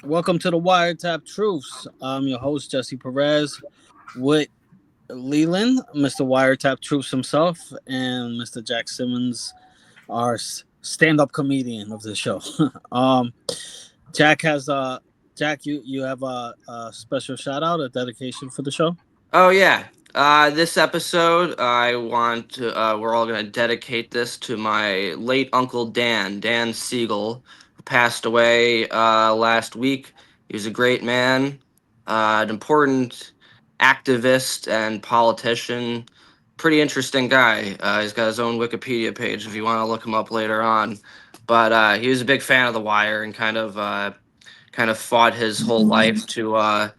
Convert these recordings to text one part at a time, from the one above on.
Welcome to the Wiretapped Truths. I'm your host, Jesse Perez, with Leland, Mr. Wiretapped Truths himself, and Mr. Jack Simmons, our stand-up comedian of the show. um, Jack has Jack, you have a special shout out, a dedication for the show. Oh yeah. This episode, we're all gonna dedicate this to my late uncle Dan Siegel, who passed away last week. He was a great man, an important activist and politician. Pretty interesting guy. He's got his own Wikipedia page if you want to look him up later on. But he was a big fan of The Wire and kind of fought his whole life to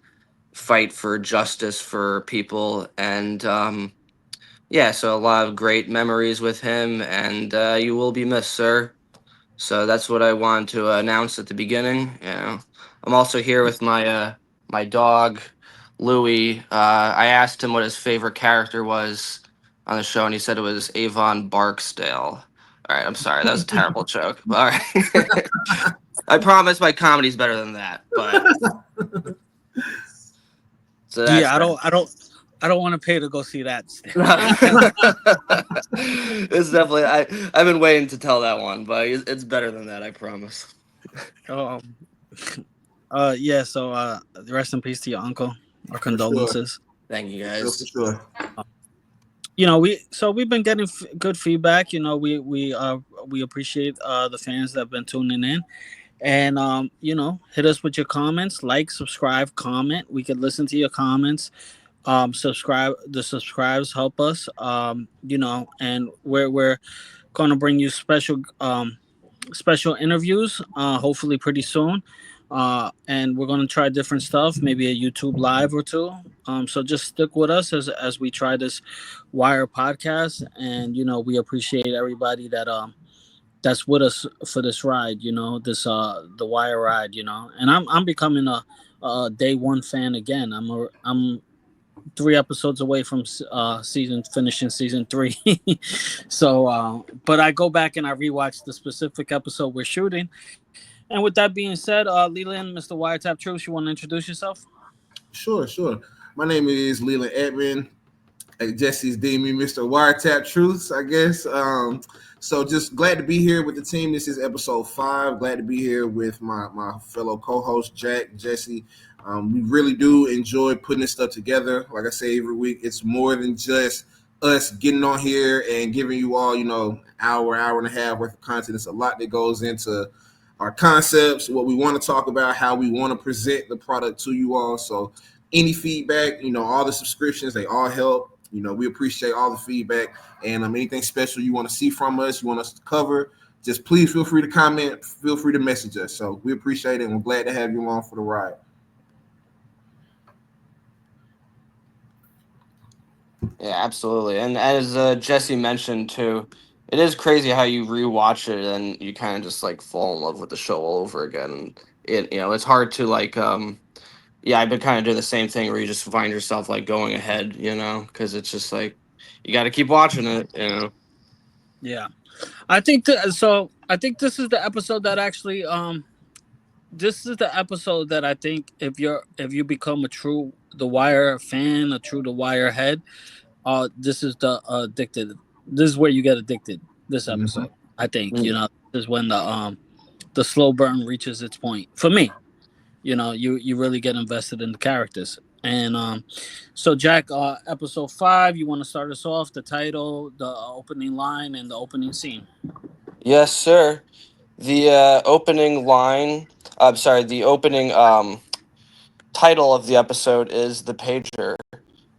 fight for justice for people and yeah, so a lot of great memories with him, and you will be missed, sir. So that's what I wanted to announce at the beginning. I'm also here with my dog Louie. I asked him what his favorite character was on the show, and he said it was Avon Barksdale. All right, I'm sorry, that was a terrible joke. All right, I promise my comedy's better than that, but so that's Yeah, I that. don't, I don't, I don't want to pay to go see that. It's definitely I've been waiting to tell that one, but it's better than that, I promise. um, yeah. So, rest in peace to your uncle. Our For sure. condolences. Thank you For sure, for guys. sure. We've been getting good feedback. We appreciate the fans that have been tuning in, and hit us with your comments, like, subscribe, comment. We can listen to your comments. Subscribe. The subscribes help us. And we're going to bring you special interviews, hopefully pretty soon. And we're going to try different stuff, maybe a YouTube live or two. So just stick with us as we try this Wire podcast. And, we appreciate everybody that's with us for this ride, the Wire ride, and I'm becoming a day one fan again. I'm 3 episodes away from finishing season three. So but I go back and I rewatch the specific episode we're shooting. And with that being said, Leland, Mr. Wiretap Truth, you want to introduce yourself? Sure, sure. My name is Leland Edmond. Jesse's deemed me Mr. Wiretap Truths, I guess. So just glad to be here with the team. This is episode 5. Glad to be here with my fellow co-host Jack, Jesse. We really do enjoy putting this stuff together. Like I say every week, it's more than just us getting on here and giving you all, hour and a half worth of content. It's a lot that goes into our concepts, what we want to talk about, how we want to present the product to you all. So any feedback, all the subscriptions, they all help. We appreciate all the feedback, and anything special you want to see from us, you want us to cover, just please feel free to comment, feel free to message us. So we appreciate it, and we're glad to have you along for the ride. Yeah, absolutely. And as Jesse mentioned too, it is crazy how you rewatch it and you kind of just like fall in love with the show all over again. And it's hard to yeah, I've been kind of doing the same thing where you just find yourself like going ahead, because it's just like you got to keep watching it. Yeah, I think so. I think this is the episode that actually this is the episode that I think if you become a true The Wire fan, a true The Wire head, this is the addicted. This is where you get addicted. This Mm-hmm. episode, I think, Mm. this is when the slow burn reaches its point for me. You really get invested in the characters. And so Jack, episode 5, you want to start us off, the title, the opening line, and the opening scene. Yes, sir. The opening line, I'm sorry, the opening title of the episode is The Pager.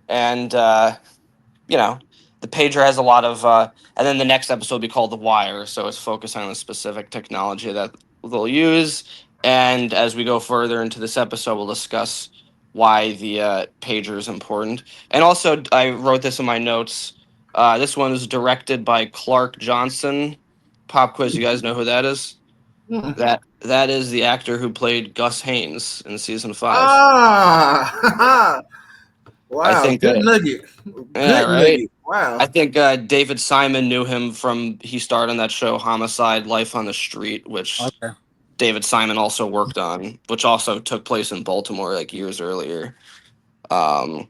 And you know, the pager has a lot of, and then the next episode will be called The Wire, so it's focused on the specific technology that they'll use. And as we go further into this episode, we'll discuss why the pager is important. And also, I wrote this in my notes. This one is directed by Clark Johnson. Pop quiz, you guys know who that is? Mm-hmm. That is the actor who played Gus Haynes in season 5. Ah, I wow, think good that, nugget, yeah, good right. nugget. Wow. I think David Simon knew him from he starred on that show Homicide: Life on the Street, which Okay. David Simon also worked on, which also took place in Baltimore like years earlier. Um,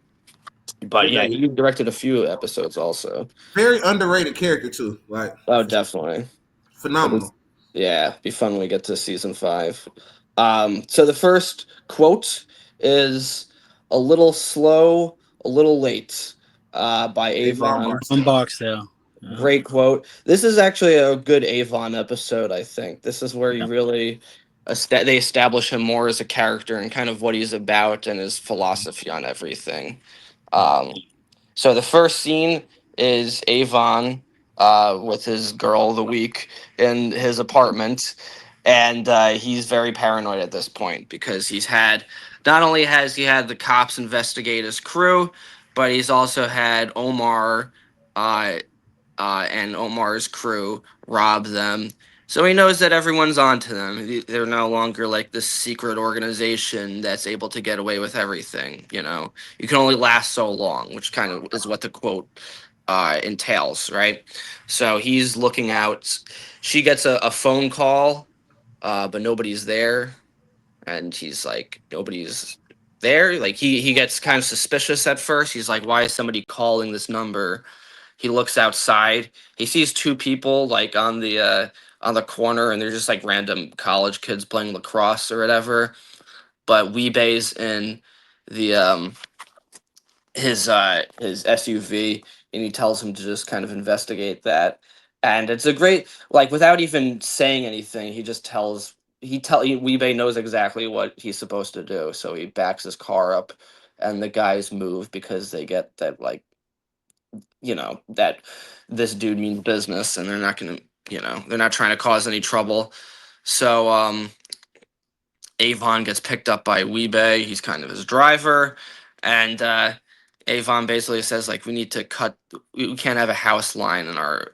but yeah, Okay. he directed a few episodes also. Very underrated character too. Like Oh, definitely. phenomenal. Yeah, be fun when we get to season 5. So the first quote is "a little slow, a little late," by Avon Avon. Barksdale. Unboxed. Yeah. Great quote. This is actually a good Avon episode, I think. This is where he Yeah. really they establish him more as a character and kind of what he's about and his philosophy on everything. Yeah. Um, so the first scene is Avon with his girl of the week in his apartment, and he's very paranoid at this point because he's had not only has he had the cops investigate his crew, but he's also had Omar uh, and Omar's crew rob them. So he knows that everyone's onto them. They're no longer like this secret organization that's able to get away with everything. You know, you can only last so long, which kind of is what the quote entails, right? So he's looking out. She gets a phone call, but nobody's there, and he's like, nobody's there. Like he gets kind of suspicious at first. He's like, why is somebody calling this number? He looks outside. He sees two people like on the corner, and they're just like random college kids playing lacrosse or whatever. But Weebay's in the his SUV, and he tells him to just kind of investigate that. And it's a great like without even saying anything, he just tells Weebay knows exactly what he's supposed to do. So he backs his car up, and the guys move because they get that like that this dude means business and they're not gonna they're not trying to cause any trouble. So Avon gets picked up by Weebay. He's kind of his driver, and Avon basically says like we need to cut. We can't have a house line in our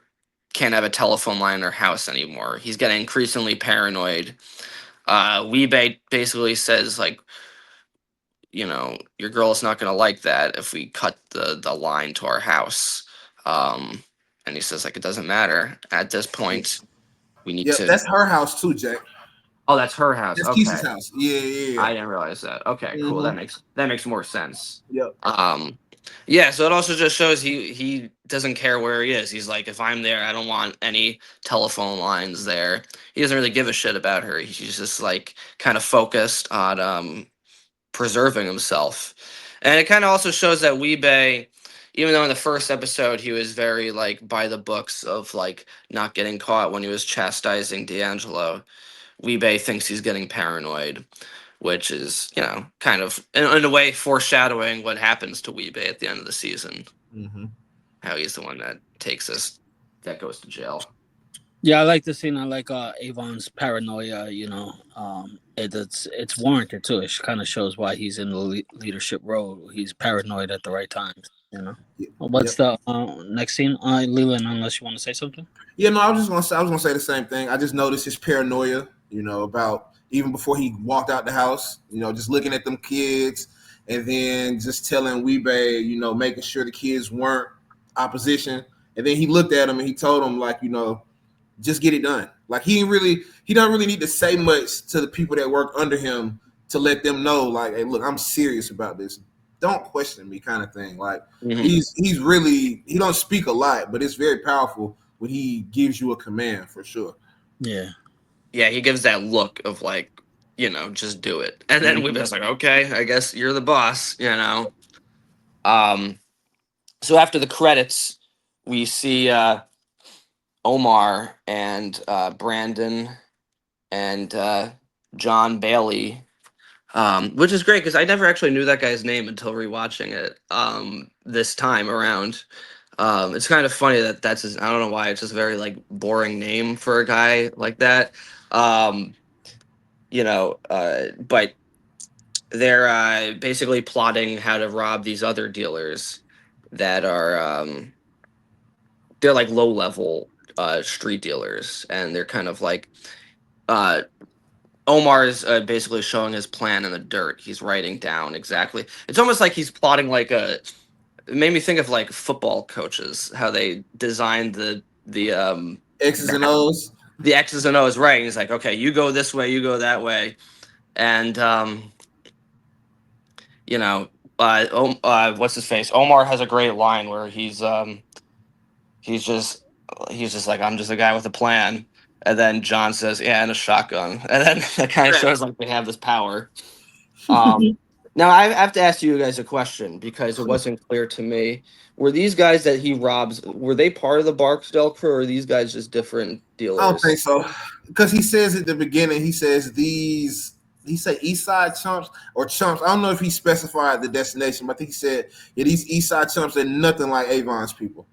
can't have a telephone line in our house anymore. He's getting increasingly paranoid. Weebay basically says like your girl is not going to like that if we cut the line to our house. Um, and he says like it doesn't matter at this point. We need Yep, to. that's her house too, Jack. Oh, that's her house. That's Okay, Keisha's house. Yeah, yeah, yeah. I didn't realize that. Okay, cool. Mm-hmm. That makes more sense. Yep. Yeah. So it also just shows he doesn't care where he is. He's like, if I'm there, I don't want any telephone lines there. He doesn't really give a shit about her. He's just like kind of focused on preserving himself. And it kind of also shows that Weebay, even though in the first episode he was very like by the books of like not getting caught when he was chastising D'Angelo, Weebay thinks he's getting paranoid, which is, kind of in a way foreshadowing what happens to Weebay at the end of the season. Mm-hmm. How he's the one that takes us, that goes to jail. Yeah, I like the scene. I like Avon's paranoia. It's warranted too. It kind of shows why he's in the leadership role. He's paranoid at the right times. What's Yep. the next scene, Leland? Unless you want to say something. Yeah, no, I was gonna say the same thing. I just noticed his paranoia, about even before he walked out the house, just looking at them kids and then just telling Weebay, making sure the kids weren't opposition. And then he looked at him and he told him like, just get it done. Like he don't really need to say much to the people that work under him to let them know, like, hey, look, I'm serious about this. Don't question me, kind of thing. Like he's really he don't speak a lot, but it's very powerful when he gives you a command for sure. Yeah. Yeah, he gives that look of like, just do it. And then Weebay's like, okay, I guess you're the boss. Um, so after the credits, we see Omar and Brandon and John Bailey, which is great because I never actually knew that guy's name until rewatching it this time around. It's kind of funny that that's his. I don't know why it's just a very like boring name for a guy like that. Um, but they're basically plotting how to rob these other dealers that are they're like low level street dealers, and they're kind of like uh, Omar is basically showing his plan in the dirt. He's writing down exactly. It's almost like he's plotting like a. It made me think of like football coaches, how they designed the X's and O's. the X's and O's right. And he's like, okay, you go this way, you go that way, and you know, what's his face? Omar has a great line where he's just he's just like, I'm just a guy with a plan. And then John says, yeah, and a shotgun. And then that kind of shows like they have this power. Now I have to ask you guys a question because it wasn't clear to me. Were these guys that he robs, were they part of the Barksdale crew, or are these guys just different I don't dealers? think so, because he says at the beginning, he says these. He said East Side chumps or chumps. I don't know if he specified the destination, but I think he said, yeah, these East Side chumps are nothing like Avon's people.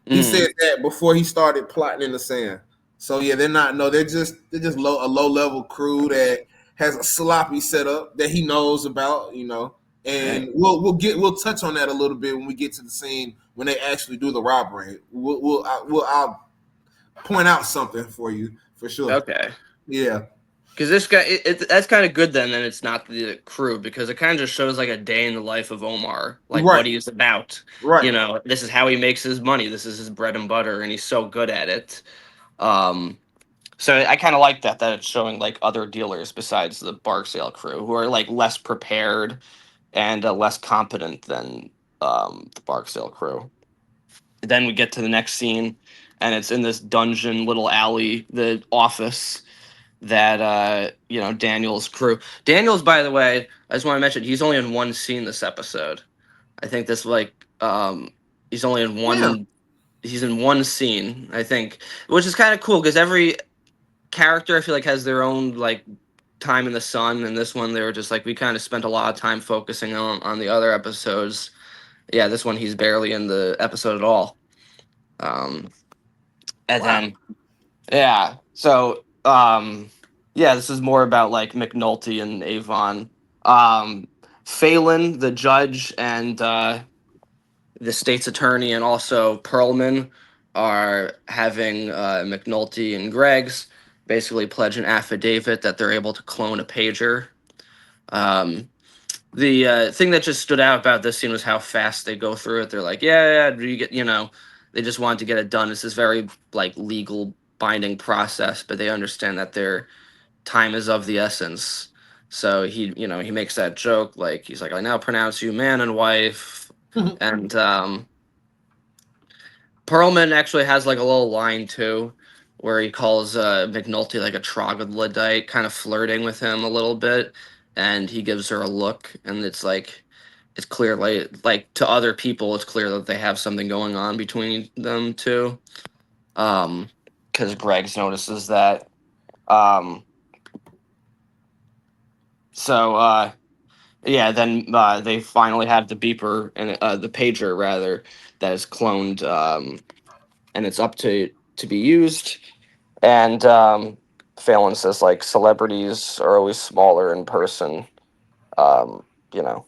He Mm, said that before he started plotting in the sand. So yeah, they're not. No, they're just a low level crew that has a sloppy setup that he knows about. And right. we'll touch on that a little bit when we get to the scene when they actually do the robbery. I'll point out something for you for sure. Okay. Yeah, Because this guy, that's kind of good then, and it's not the crew because it kind of just shows like a day in the life of Omar, like right, what he's about. right. You know, this is how he makes his money. This is his bread and butter, and he's so good at it. Um, so I kind of like that it's showing like other dealers besides the Barksdale crew who are like less prepared and less competent than the Barksdale crew. Then we get to the next scene, and it's in this dungeon little alley, the office that Daniel's crew. Daniel's, by the way, I just want to mention he's only in one scene this episode. I think this like he's only in Yeah. one. He's in one scene, I think, which is kind of cool because every character I feel like has their own like time in the sun, and this one they were just like we kind of spent a lot of time focusing on the other episodes. Yeah, this one he's barely in the episode at all. Um, and Wow. then yeah, so yeah, this is more about like McNulty and Avon. Phelan, the judge, and the state's attorney, and also Perlman are having McNulty and Greg's basically pledge an affidavit that they're able to clone a pager. Um, the thing that just stood out about this scene was how fast they go through it. They're like, yeah, yeah, they just wanted to get it done. It's this very like legal binding process, but they understand that their time is of the essence. So he makes that joke like he's like, I now pronounce you man and wife, and Perlman actually has like a little line too, where he calls McNulty like a troglodyte, kind of flirting with him a little bit, and he gives her a look, and it's like it's clear like to other people, it's clear that they have something going on between them two. Because Greg's notices that. Um, so yeah, then they finally have the beeper and the pager rather that is cloned, and it's up to be used. And Phelan says like celebrities are always smaller in person, um, you know,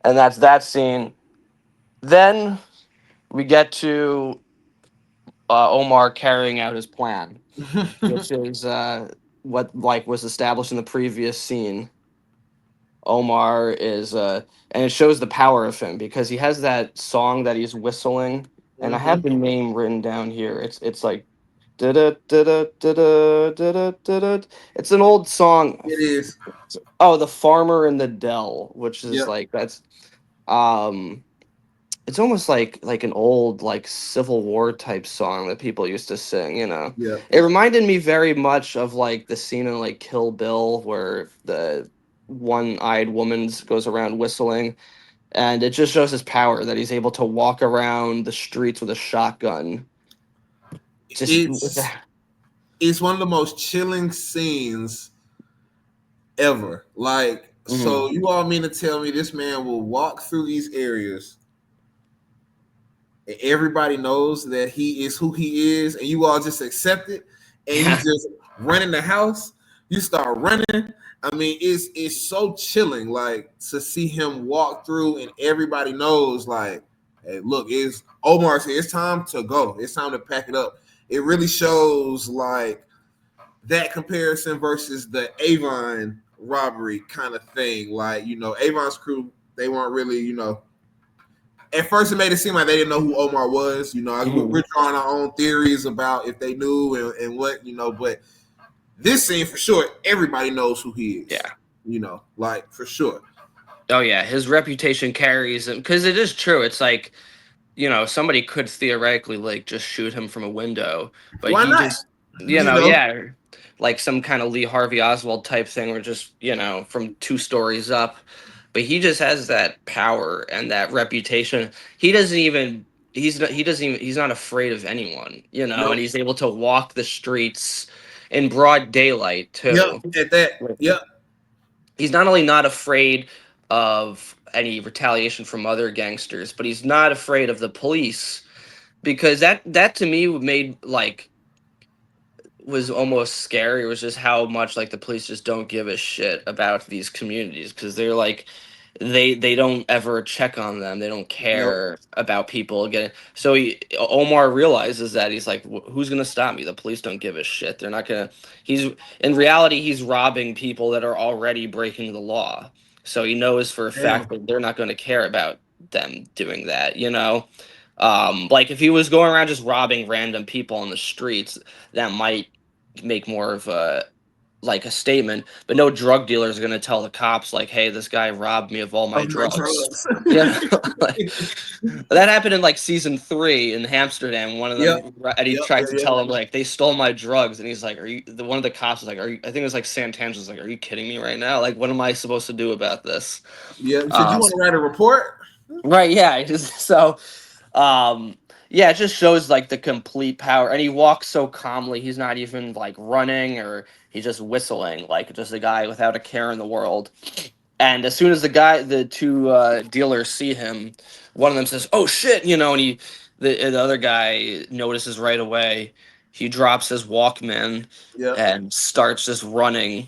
and that's that scene. Then we get to Omar carrying out his plan, which is what like was established in the previous scene. Omar is and it shows the power of him because he has that song that he's whistling, and I have Hmm. the name written down here. It's like da da da da da da da da. It's an old song. It is. Oh, the farmer in the dell, which is Yep. like that's um it's almost like an old like Civil War type song that people used to sing, you know. Yep. It reminded me very much of like the scene in like Kill Bill where the one-eyed woman goes around whistling, and it just shows his power that he's able to walk around the streets with a shotgun. Just It's it's one of the most chilling scenes ever. Like, Mhm. so you all mean to tell me this man will walk through these areas and everybody knows that he is who he is, and you all just accept it, and you Yeah. just run in the house, you start running. I mean, it's so chilling, like to see him walk through, and everybody knows, like, hey, look, it's Omar's here. It's time to go. It's time to pack it up. It really shows like that comparison versus the Avon robbery kind of thing. Like, Avon's crew, they weren't really, at first it made it seem like they didn't know who Omar was. You know, we're drawing our own theories about if they knew and what, you know, but this scene for sure, everybody knows who he is. Yeah. You know, like for sure. Oh yeah, his reputation carries him because it is true. It's like, you know, somebody could theoretically like just shoot him from a window, but Why he not? just, you You know, know? yeah, like some kind of Lee Harvey Oswald type thing, or just, you know, from 2 stories up. But he just has that power and that reputation. He doesn't even. He's not afraid of anyone, you know, and Nope. he's able to walk the streets in broad daylight Yep. too. At that. Yep. He's not only not afraid of any retaliation from other gangsters, but he's not afraid of the police, because that to me made like was almost scary. It was just how much like the police just don't give a shit about these communities, because they're like they don't ever check on them. They don't Nope. care about people getting. So Omar realizes that he's like, who's gonna stop me? The police don't give a shit. They're not gonna. He's in reality he's robbing people that are already breaking the law. So he knows for a fact Damn. that they're not going to care about them doing that. You know, like if he was going around just robbing random people on the streets, that might make more of a like a statement, but no drug dealer is going to tell the cops like, hey, this guy robbed me of all my Of my drugs. drugs. Yeah. Like, that happened in like season 3 in Amsterdam. One of Yep. them, and he Yep. tried Yep. to Yep. tell him like they stole my drugs, and he's like, are you one of the cops was like, are you, I think it was like Santangela's like, are you kidding me right now? Like, what am I supposed to do about this? Yeah. He said, you want to write a report? Right, yeah. So yeah, it just shows like the complete power, and he walks so calmly. He's not even like running, or he's just whistling, like just a guy without a care in the world. And as soon as the two dealers see him, one of them says, "Oh shit!" You know, and the other guy notices right away. He drops his Walkman Yep. and starts just running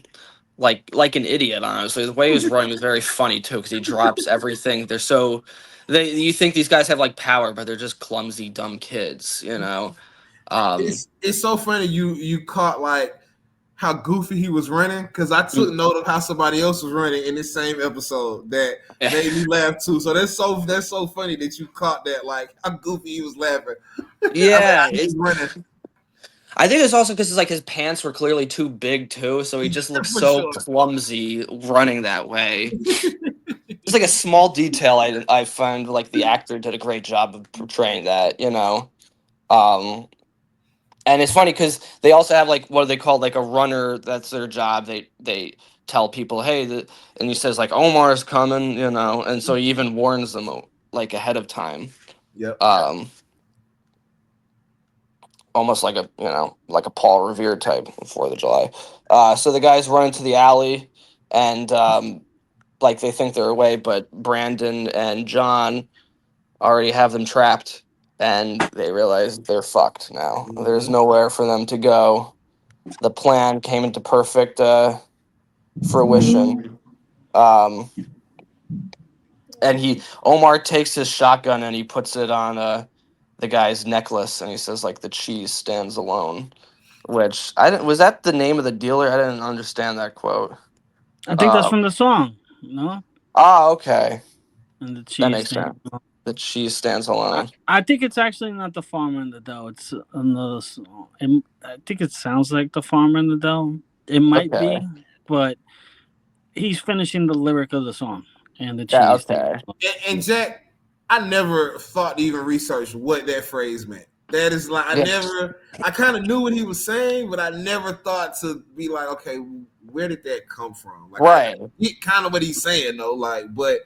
like an idiot. Honestly, the way he was running was very funny too, because he drops everything. They're so you think these guys have like power, but they're just clumsy, dumb kids. You know. It's so funny you caught like how goofy he was running, because I took note of how somebody else was running in this same episode that made me laugh too. So that's so funny that you caught that, like how goofy he was laughing. Yeah, he was running I think it's also because it's like his pants were clearly too big too, so he just looks for so sure. clumsy running that way. It's like a small detail I find like the actor did a great job of portraying that, you know. Um, and it's funny because they also have like what are they called, like a runner. That's their job. They tell people, hey, and he says like Omar's coming, you know, and so he even warns them like ahead of time. Yep. Almost like a like a Paul Revere type 4th of July. So the guys run into the alley, and like they think they're away, but Brandon and John already have them trapped, and they realize they're fucked now. There's nowhere for them to go. The plan came into perfect fruition. And Omar takes his shotgun and he puts it on the guy's necklace, and he says like the cheese stands alone. Which I didn't. Was that the name of the dealer? I didn't understand that quote. I think that's from the song, you know? Okay, And the that cheese makes thing. sense. The cheese stands alone. I think it's actually not the farmer in the Dell. It's another song. I think it sounds like the farmer in the Dell. It might Okay. be, but he's finishing the lyric of the song and the Yeah. cheese thing. Okay. And Jack, I never thought to even research what that phrase meant. That is like I kind of knew what he was saying, but I never thought to be like, okay, where did that come from? Like, Right. I get kind of what he's saying though, like, but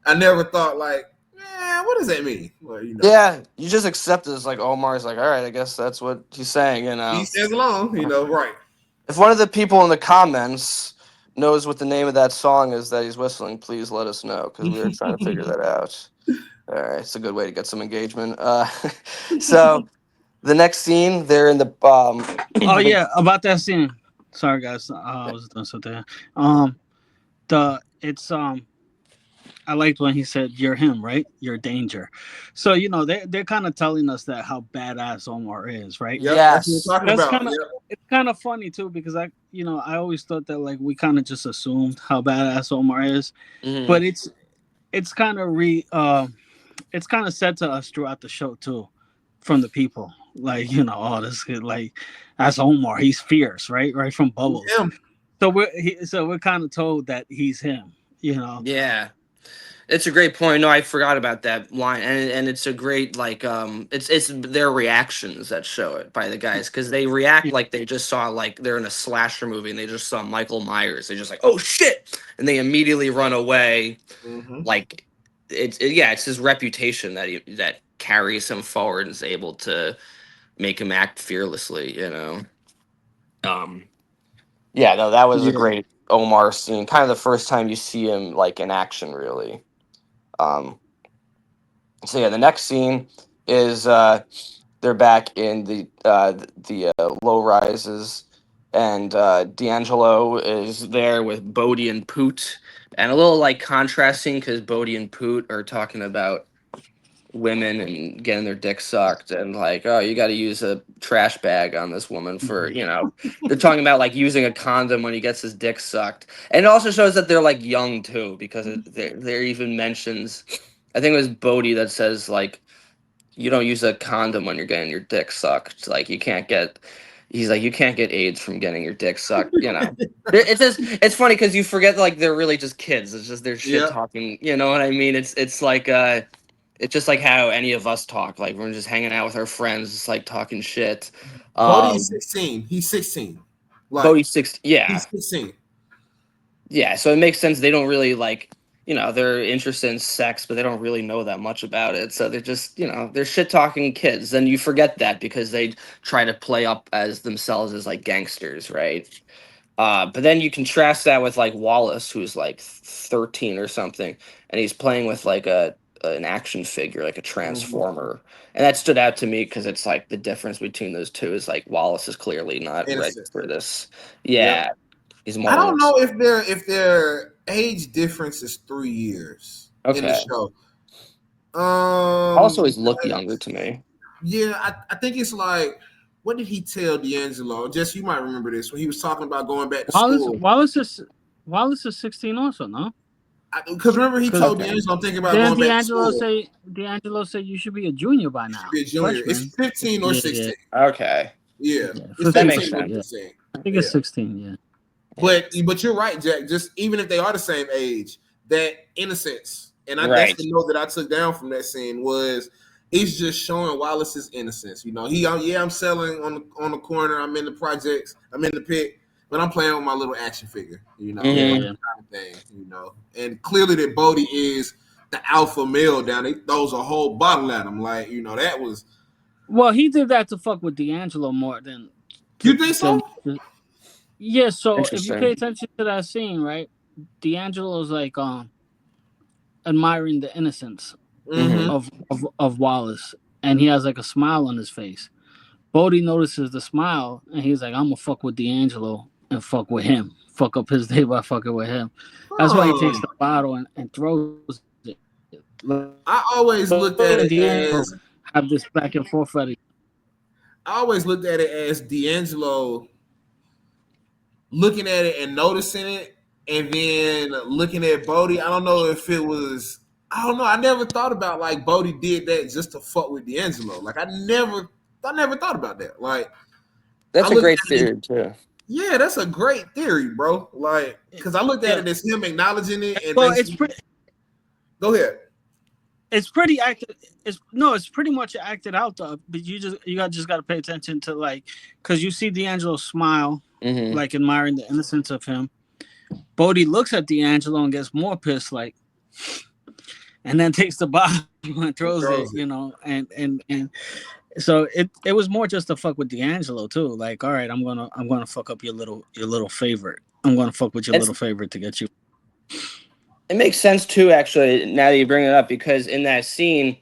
I never thought like, what does that mean? Well, you know, Yeah, you just accept it as like Omar's like, all right, I guess that's what he's saying, you know. he stands alone, you know, right? If one of the people in the comments knows what the name of that song is that he's whistling, please let us know, because we are trying to figure that out. All right, it's a good way to get some engagement. So the next scene, they're in the Oh yeah, about that scene. Sorry guys, I was doing something. It's I liked when he said, "You're him, right? You're danger." So you know they're kind of telling us that how badass Omar is, right? Yep, that's what we're talking That's about. kind of it's kind of funny too, because I always thought that like we kind of just assumed how badass Omar is, but it's kind of it's kind of said to us throughout the show too, from the people. Like, you know, oh, this kid, like, that's Omar. He's fierce, right? Right from Bubbles. Him. So we're kind of told that he's him. You know. Yeah. It's a great point. No, I forgot about that line, and it's a great like it's their reactions that show it by the guys because they react like they just saw like they're in a slasher movie and they just saw Michael Myers. They're just like, oh shit, and they immediately run away. Mm-hmm. Like yeah, it's his reputation that carries him forward and is able to make him act fearlessly. You know. Um. Yeah. No, that was a Yeah. great Omar scene. Kind of the first time you see him like in action, really. Um. So yeah, the next scene is they're back in the low rises, and D'Angelo is there with Bodie and Poot, and a little like contrasting because Bodie and Poot are talking about women and getting their dick sucked, and like, oh, you got to use a trash bag on this woman for they're talking about like using a condom when he gets his dick sucked, and it also shows that they're like young too because there even mentions. I think it was Bodie that says like you don't use a condom when you're getting your dick sucked. Like you can't get. He's like you can't get AIDS from getting your dick sucked. You know, it's just it's funny because you forget like they're really just kids. It's just they're shit Yep. talking. You know what I mean? It's like it's just like how any of us talk. Like we're just hanging out with our friends, just like talking shit. Bodie is Um, 16. He's 16. Like Bodie's 6. Yeah, he's 16. yeah. So it makes sense. They don't really like. They're interested in sex, but they don't really know that much about it. So they're just, they're shit talking kids. And you forget that because they try to play up as themselves as like gangsters, right? But then you contrast that with like Wallace, who's like 13 or something, and he's playing with like an action figure, like a Mm-hmm. transformer. And that stood out to me because it's like the difference between those two is like Wallace is clearly not ready Innocent. for this. Yep. Yeah, he's I more don't know innocent. if their age difference is 3 years in the Okay. show. Also, he's looked Because, younger to me. yeah, I think it's like, what did he tell D'Angelo? Jess, you might remember this when he was talking about going back to Wallace school. Wallace is 16 also, no? Because remember he Because told Okay. D'Angelo, I'm thinking about then going back to school. D'Angelo say you should be a junior by You should now, be a junior. It's freshman. 15 or Yeah, 16. Okay. Yeah, yeah, it's That 15 makes 15 or16. sense. Yeah, 16. I think Yeah. it's 16. Yeah. But you're right, Jack. Just even if they are the same age, that innocence, and that's Right. the note that I took down from that scene was it's just showing Wallace's innocence. I'm selling on the corner. I'm in the projects. I'm in the pit, but I'm playing with my little action figure. Yeah, Mhm. yeah. Kind of thing. And clearly that Bodie is the alpha male down. He throws a whole bottle at him. Like that was. Well, he did that to fuck with D'Angelo more than You think so? yeah. So if you pay Interesting. attention to that scene, right, D'Angelo's like admiring the innocence Mhm. Mm-hmm. of Wallace, and he has like a smile on his face. Bodie notices the smile, and he's like, "I'm gonna fuck with D'Angelo and fuck with him, fuck up his day by fucking with him." That's why he takes Oh, the bottle and throws it. I Bodie always and looked at it D'Angelo as have this back and forth at D'Angelo looking at it and noticing it, and then looking at Bodie. I don't know if it was. I don't know. I never thought about like Bodie did that just to fuck with D'Angelo. Like I never thought about that. Like I That's a looked great at it as, theory too. yeah, that's a great theory, bro. Like because I looked at Yeah. it as him acknowledging it and Well, basically. Go ahead. it's pretty acted. It's pretty much acted out though. But you just got to pay attention to like, because you see D'Angelo smile, Mhm. like admiring the innocence of him. Bodie looks at D'Angelo and gets more pissed, like, and then takes the bottle and throws it, Throws it. and so it was more just to fuck with D'Angelo too. Like, all right, I'm gonna fuck up your little favorite. I'm gonna fuck with your It's little favorite to get you. it makes sense too, actually. Now that you bring it up, because in that scene,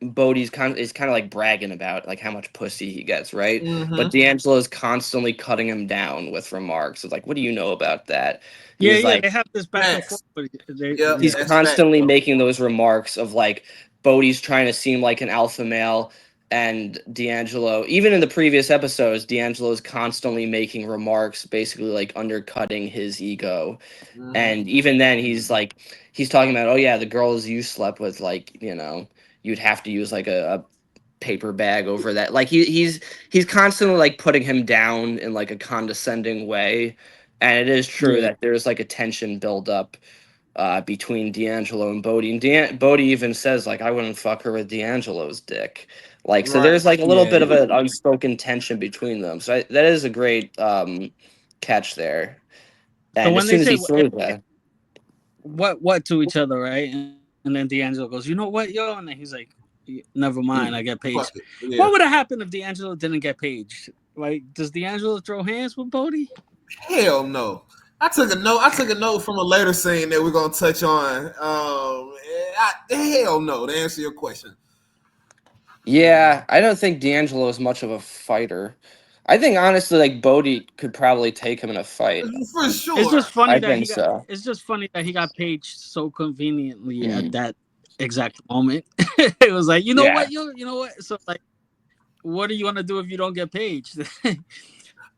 Bodie's is kind of like bragging about like how much pussy he gets, right? But Mm-hmm. D'Angelo is constantly cutting him down with remarks. It's like, what do you know about that? Yeah, He's yeah, like, they have this back and forth, Facts. but Yep, he's yeah, that's facts, constantly bro. making those remarks of like Bodie's trying to seem like an alpha male, and D'Angelo, even in the previous episodes, D'Angelo is constantly making remarks, basically like undercutting his ego. And even then, he's talking about, oh yeah, the girls you slept with, like, you'd have to use like a paper bag over that. Like he's constantly like putting him down in like a condescending way. And it is true Yeah. that there's like a tension build up between D'Angelo and Bodie. And Bodie even says, like, I wouldn't fuck her with D'Angelo's dick. Like, so Right. there's like a little bit Yeah. of an unspoken tension between them. So that is a great catch there. So And as when they soon as say he throws that, what to each other, right? And then D'Angelo goes, you know what, yo? And then he's like, never mind, I get Fuck paged. it. Yeah. What would have happened if D'Angelo didn't get paged? Like, does D'Angelo throw hands with Bodie? Hell no. I took a note from a later scene that we're gonna touch on. Hell no. To answer your question. yeah, I don't think D'Angelo is much of a fighter. I think honestly, like Bodie could probably take him in a fight. For It's sure. just funny I that think so. It's just funny that he got paged so conveniently at Mm. that exact moment. It was like, you know Yeah. what, yo, you know what? So like, what are you gonna do if you don't get paged? But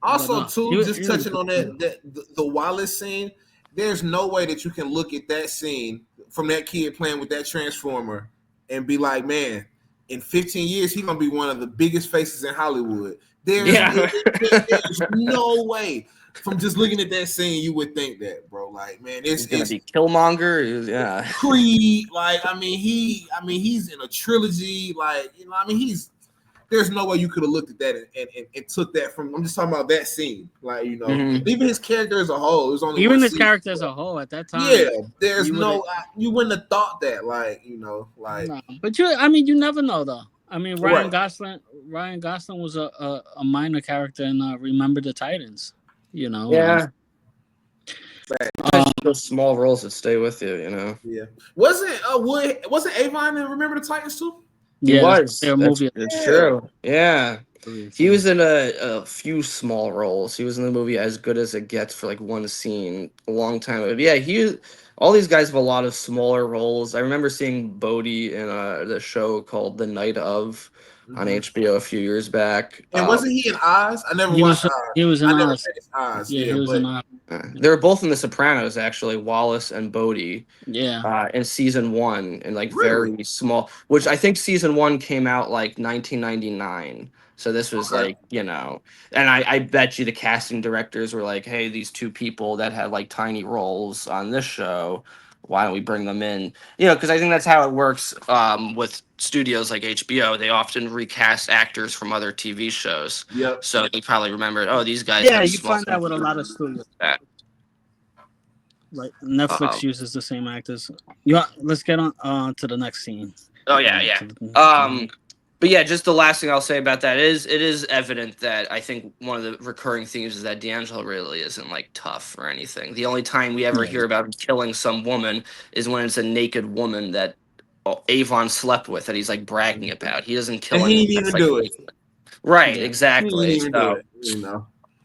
Also, no, too, just he was touching on good. the Wallace scene, there's no way that you can look at that scene from that kid playing with that transformer and be like, man, in 15 years, he's gonna be one of the biggest faces in Hollywood. Yeah. There's no way from just looking at that scene you would think that, bro. Like, man, He's gonna it's be Killmonger. Yeah. Creed. Like, he's in a trilogy. Like, there's no way you could have looked at that and took that from. I'm just talking about that scene. Like, Mhm. even his character as a whole. It was only Even one his scene. character as a whole at that Yeah, time, there's you would you wouldn't have thought that. Like, no. But you never know though. I mean, right. Ryan Gosling was a minor character in Remember the Titans. Yeah. Um, Those small roles that stay with you. Yeah. Wasn't Avon in Remember the Titans too? He yeah, was. their That's movie. it's Yeah. true. Yeah. He So, was in a few small roles. He was in the movie As Good as It Gets for like one scene a long time ago. But yeah, all these guys have a lot of smaller roles. I remember seeing Bodie in the show called The Night of on Mhm. HBO a few years back. And wasn't he in Oz? I never he watched was Oz. he was in I never Oz. finished Oz. Yeah, Yeah, he was but in Oz. They were both in The Sopranos, actually, Wallace and Bodie. Yeah. In season one, and like really, very small, which I think season one came out like 1999. So this was okay. like, and I bet you the casting directors were like, hey, these two people that had like tiny roles on this show, why don't we bring them in? Because I think that's how it works with studios like HBO. They often recast actors from other TV shows. Yep. So they probably remembered, oh, these guys Yeah, have you small. find that with a lot of studios. That. Like Netflix Um, uses the same actors. Yeah, let's get on to the next scene. oh yeah, yeah. To the- But yeah, just the last thing I'll say about that is it is evident that I think one of the recurring themes is that D'Angelo really isn't like tough or anything. The only time we ever Yeah. hear about him killing some woman is when it's a naked woman that Avon slept with that he's like bragging about. He doesn't kill And he anyone didn't that's even like do it. right, Yeah. He didn't exactly. even do So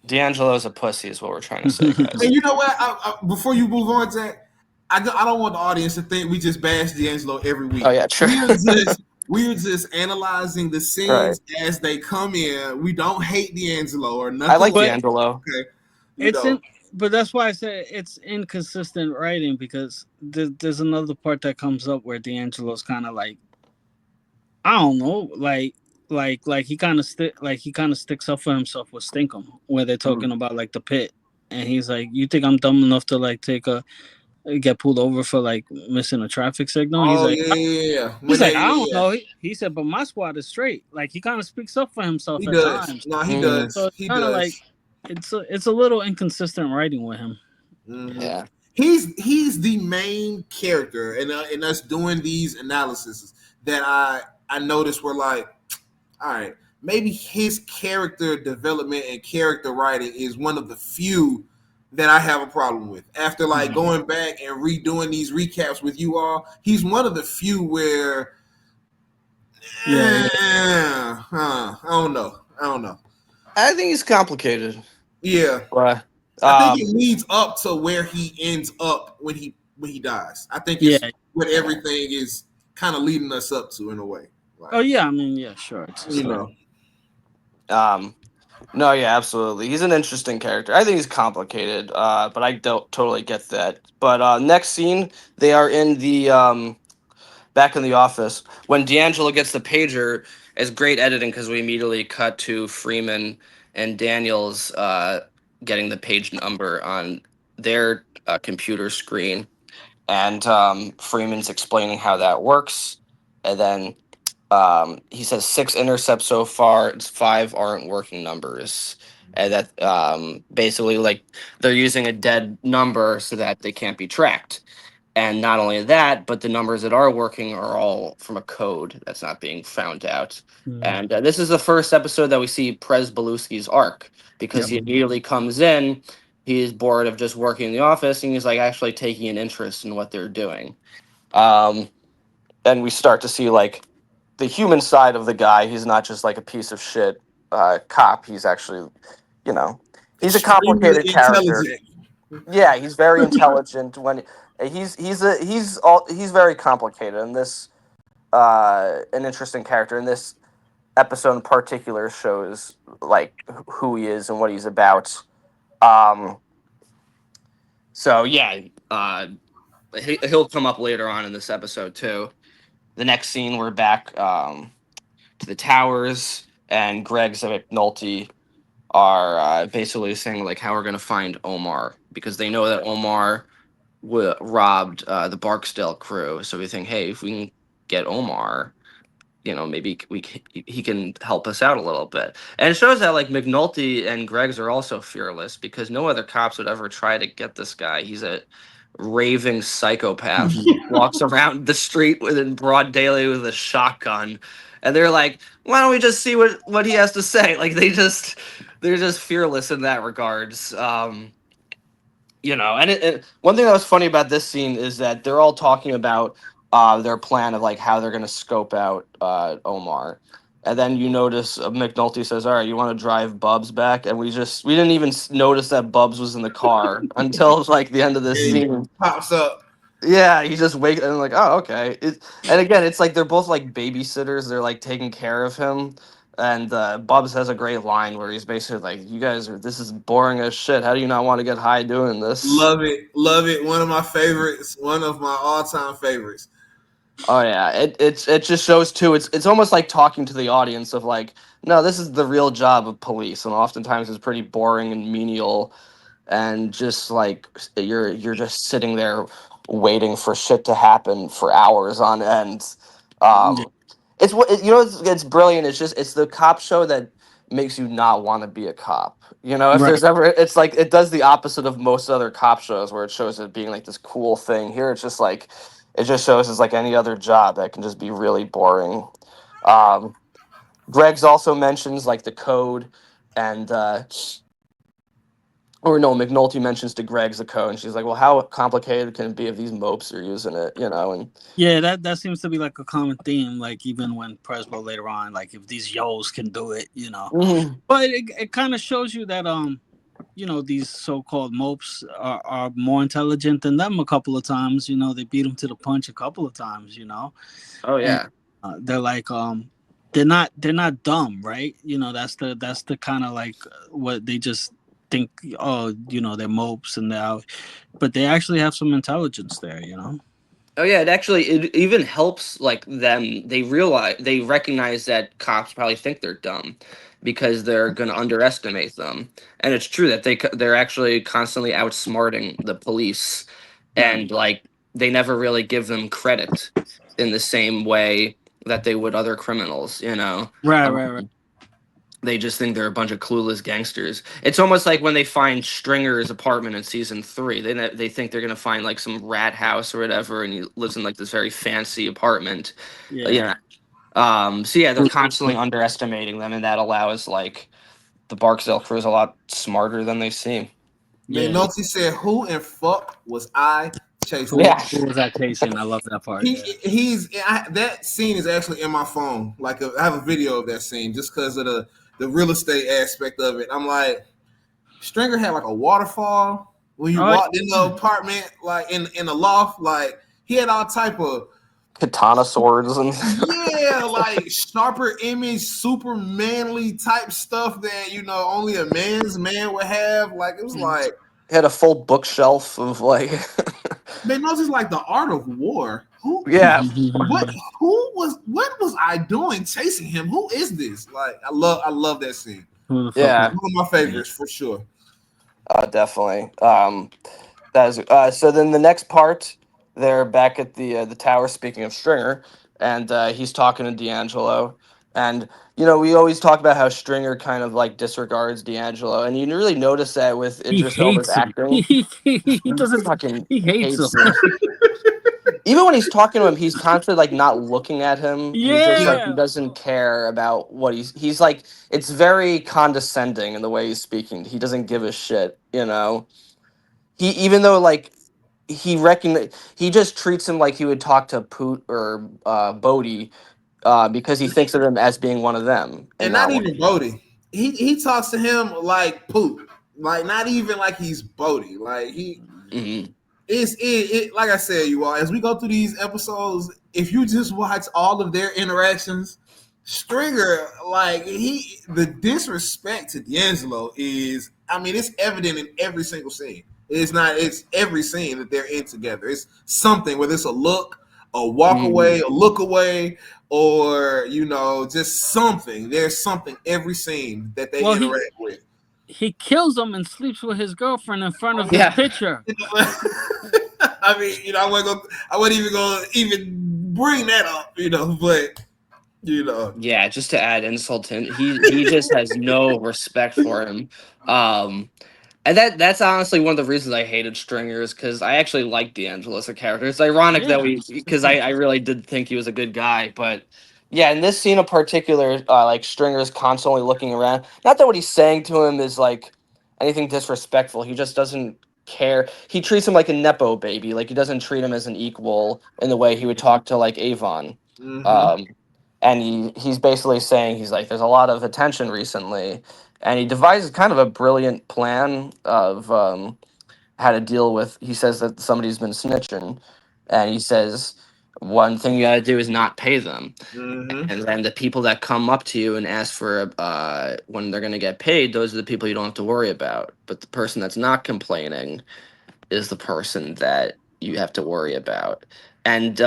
it. D'Angelo's a pussy is what we're trying to say, guys. And you know what? Before you move on, Jack, I don't want the audience to think we just bash D'Angelo every week. Oh yeah, true. We're just analyzing the Right. scenes as they come in. We don't hate D'Angelo or nothing. I like But- D'Angelo. Okay, but that's why I say it's inconsistent writing because there's another part that comes up where D'Angelo's kind of like, I don't know, like he kind of sticks up for himself with Stinkum, where they're talking about like the pit, and he's like, "You think I'm dumb enough to like get pulled over for like missing a traffic signal?" Oh, He's like, yeah. he's like, I don't know. He said, but my squad is straight. Like he kind of speaks up for himself He at does. times. No, he does. So it's He kind of does. like it's a little inconsistent writing with him. Mhm. Yeah. He's the main character, and us doing these analyses that I noticed were like, all right, maybe his character development and character writing is one of the few that I have a problem with. After like going back and redoing these recaps with you all, he's one of the few where I don't know. I think he's complicated. Yeah. But I think it leads up to where he ends up when he dies. I think it's what everything is kind of leading us up to in a way. Oh Like, yeah, I mean, yeah, sure, it's a you story. know, No, yeah, absolutely. He's an interesting character. I think he's complicated, but I don't totally get that. But next scene, they are in the back in the office when D'Angelo gets the pager. It's great editing because we immediately cut to Freeman and Daniels getting the page number on their computer screen, and Freeman's explaining how that works, and then he says 6 intercepts so far. It's 5 aren't working numbers, and that basically like they're using a dead number so that they can't be tracked. And not only that, but the numbers that are working are all from a code that's not being found out. Mm. And this is the first episode that we see Prez Belusky's arc because Yep. he immediately comes in. He's bored of just working in the office, and he's like actually taking an interest in what they're doing. Um, and we start to see like the human side of the guy. He's not just like a piece of shit cop. He's actually, you know, he's a extremely complicated character. intelligent. Yeah, he's very intelligent. When he's very complicated, and this an interesting character. And this episode in particular shows like who he is and what he's about. Um, so yeah, he'll come up later on in this episode too. The next scene, we're back to the towers, and Greg's and McNulty are basically saying like how we're gonna find Omar because they know that Omar robbed the Barksdale crew. So we think, hey, if we can get Omar, maybe he can help us out a little bit. And it shows that like McNulty and Greggs are also fearless because no other cops would ever try to get this guy. He's a raving psychopath who walks around the street in broad daylight with a shotgun. And they're like, why don't we just see what he has to say? Like they're just fearless in that regards. And one thing that was funny about this scene is that they're all talking about their plan of like how they're going to scope out Omar, and then you notice McNulty says, "All right, you want to drive Bubs back?" And we didn't even notice that Bubs was in the car until like the end of this It scene. pops up. Yeah, he just wakes and I'm like, oh, okay. And again, it's like they're both like babysitters. They're like taking care of him. And Bubs has a great line where he's basically like, "You guys this is boring as shit. How do you not want to get high doing this?" Love it, love it. One of my favorites, one of my all-time favorites. Oh yeah, it just shows too. It's almost like talking to the audience of like, no, this is the real job of police, and oftentimes it's pretty boring and menial, and just like you're just sitting there waiting for shit to happen for hours on end. Yeah. Um, it's what it's brilliant. It's the cop show that makes you not want to be a cop. If Right. there's ever, it's like it does the opposite of most other cop shows where it shows it being like this cool thing. Here it's just like it just shows it's like any other job that can just be really boring. Um, Greg's also mentions like the code and or no, McNulty mentions to Greg's the code, and she's like, "Well, how complicated can it be if these mopes are using it?" And Yeah, that seems to be like a common theme. Like even when Presbo later on, like if these yos can do it. Mhm. But it kind of shows you that these so-called mopes are more intelligent than them a couple of times. They beat them to the punch a couple of times. Oh And yeah. they're like they're not dumb, right? That's the kind of like what they just think. Oh, they're mopes and they're out, but they actually have some intelligence there. Oh yeah, it even helps like them. They recognize that cops probably think they're dumb because they're going to underestimate them. And it's true that they're actually constantly outsmarting the police, Right, and like they never really give them credit in the same way that they would other criminals. right, right, right. Um, they just think they're a bunch of clueless gangsters. It's almost like when they find Stringer's apartment in season 3. They think they're gonna find like some rat house or whatever, and he lives in like this very fancy apartment. Yeah. Yeah. So yeah, they're constantly underestimating them, and that allows like the Barksdale crew is a lot smarter than they seem. Yeah. McNulty said, "Who in fuck was I chasing?" Who, Yeah. who was that chasing? I love that part. Yeah. That scene is actually in my phone. Like I have a video of that scene just because of the real estate aspect of it. I'm like, Stringer had like a waterfall when you Oh, walked in the apartment, like in the loft. Like he had all type of Katana swords and yeah, like sharper image, super manly type stuff that only a man's man would have. Like it was like Had a full bookshelf of like, man, no, just like the art of war. yeah, What what was I doing chasing him? Who is this? Like I love that scene. Who the fuck It's yeah, is one of my favorites for sure. definitely. That is so. Then the next part, they're back at the tower. Speaking of Stringer, and he's talking to D'Angelo, and we always talk about how Stringer kind of like disregards D'Angelo, and you really notice that with he Idris Elba's hates him. acting. He He doesn't. fucking He hates him. hates him. Even when he's talking to him, he's constantly like not looking at him. He's just Yeah. like he Yeah. doesn't care about what he's like. It's very condescending in the way he's speaking. He doesn't give a shit. He even though like he just treats him like he would talk to Poot or Bodie because he thinks of them as being one of them and And not not one. even Bodie. He talks to him like poop. Like not even like he's Bodie. Like Mhm. it like I said, you all, as we go through these episodes, if you just watch all of their interactions, Stringer, like the disrespect to D'Angelo is, I mean, it's evident in every single scene. It's every scene that they're in together. It's something, whether it's a look, a walk away, Mhm. a look away, or just something. There's something every scene that they Well, he interact with. he kills him and sleeps with his girlfriend in front of his Yeah. picture. I mean, I wasn't even gonna even bring that up, but Yeah, just to add insult to him, he just has no respect for him. Um, And that's honestly one of the reasons I hated Stringers because I actually like D'Angelo as a character. It's ironic that Yeah. because I really did think he was a good guy, but yeah, in this scene in particular, like Stringer's constantly looking around. Not that what he's saying to him is like anything disrespectful. He just doesn't care. He treats him like a nepo baby. Like he doesn't treat him as an equal in the way he would talk to like Avon. mm-hmm, Um, and he's basically saying he's like, there's a lot of attention recently, and he devises kind of a brilliant plan of how to deal with. He says that somebody's been snitching, and he says one thing you got to do is not pay them, mm-hmm. and then the people that come up to you and ask for when they're going to get paid, those are the people you don't have to worry about. But the person that's not complaining is the person that you have to worry about. And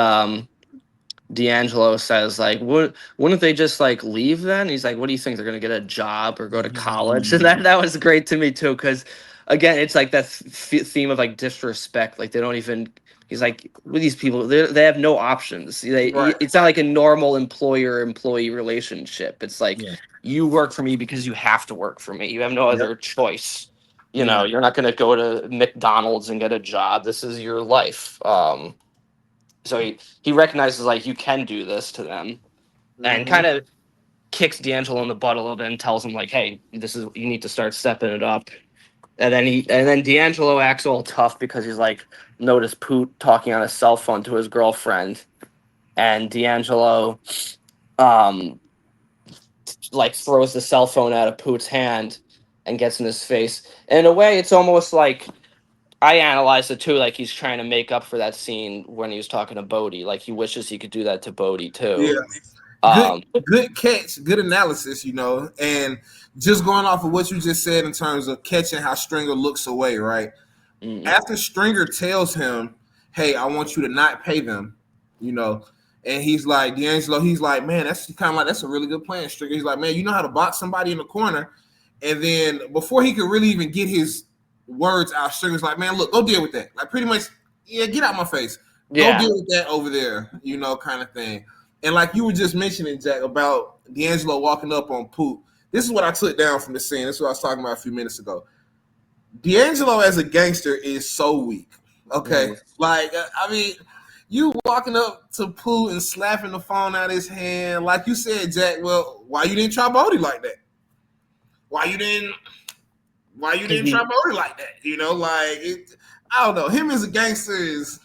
D'Angelo says like, wouldn't they just like leave then? He's like, what do you think they're gonna get a job or go to college? And that was great to me too, because again, it's like that theme of like disrespect. Like they don't even. He's like, with these people, they have no options. Right. It's not like a normal employer-employee relationship. It's like Yeah. you work for me because you have to work for me. You have no Yep. other choice. Yeah. You're not gonna go to McDonald's and get a job. This is your life. So he recognizes like you can do this to them, and Mm-hmm. kind of kicks D'Angelo in the butt a little bit and tells him like, "Hey, this is you need to start stepping it up." And then D'Angelo acts all tough because he's like, notice Poot talking on his cell phone to his girlfriend, and D'Angelo, um, like throws the cell phone out of Poot's hand and gets in his face. And in a way, it's almost like I analyzed it too, like he's trying to make up for that scene when he was talking to Bodie. Like he wishes he could do that to Bodie Yeah. too. Good Um, good catch, good analysis, and just going off of what you just said in terms of catching how Stringer looks away, right? mm, After Stringer tells him, "Hey, I want you to not pay them," you know, and he's like D'Angelo, he's like, "Man, that's kind of like that's a really good plan, Stringer." He's like, "Man, you know how to box somebody in the corner," and then before he could really even get his words out, Stringer's like, "Man, look, go deal with that." Like pretty much, yeah, get out my face. Go yeah, deal with that over there, kind of thing. And like you were just mentioning, Jack, about D'Angelo walking up on Poot. This is what I took down from the scene. This is what I was talking about a few minutes ago. D'Angelo as a gangster is so weak. Okay, mm, like I mean, you walking up to Pooh and slapping the phone out of his hand, like you said, Jack. Well, why you didn't try Bodie like that? Why you didn't? Why you 'cause didn't try Bodie like that? Like I don't know. Him as a gangster is,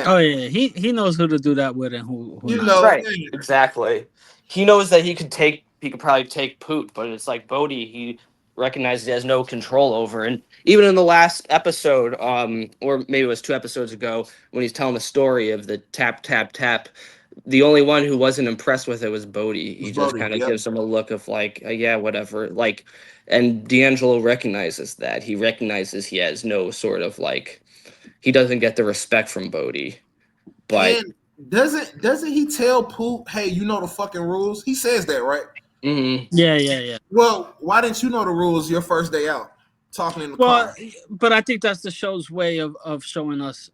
Oh yeah. He knows who to do that with and who you not. know, right, exactly. He knows that he could probably take Poot, but it's like Bodie. He recognizes he has no control over, and even in the last episode, or maybe it was 2 episodes ago, when he's telling the story of the tap tap tap, the only one who wasn't impressed with it was Bodie. He Was just Bodie. kind of Yep. gives him a look of like, yeah, whatever. Like, and D'Angelo recognizes that. He recognizes he has no sort of like, he doesn't get the respect from Bodie. But And doesn't he tell Poop, hey, you know the fucking rules? He says that, right? mhm. Yeah, yeah, yeah. Well, why didn't you know the rules your first day out? Talking in the Well, car. but I think that's the show's way of showing us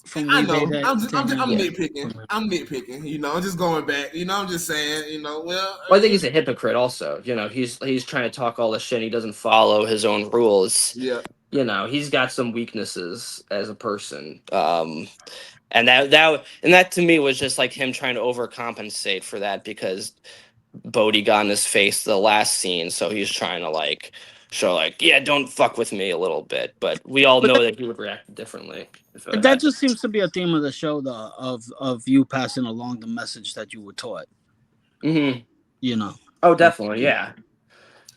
from I Rebate know. to I'm him. Yeah. nitpicking. I'm nitpicking. You know, I'm just going back. You know, I'm just saying. You know, well, Well, I think he's a hypocrite. Also, he's trying to talk all this shit. And he doesn't follow his own rules. yeah. He's got some weaknesses as a person. And that to me was just like him trying to overcompensate for that because Bodie got in his face the last scene, so he's trying to like show like, yeah, don't fuck with me a little bit. But we all But know that he would react differently if it that had. just seems to be a theme of the show, though, of you passing along the message that you were taught. Hmm. You know. Oh, definitely, yeah. No,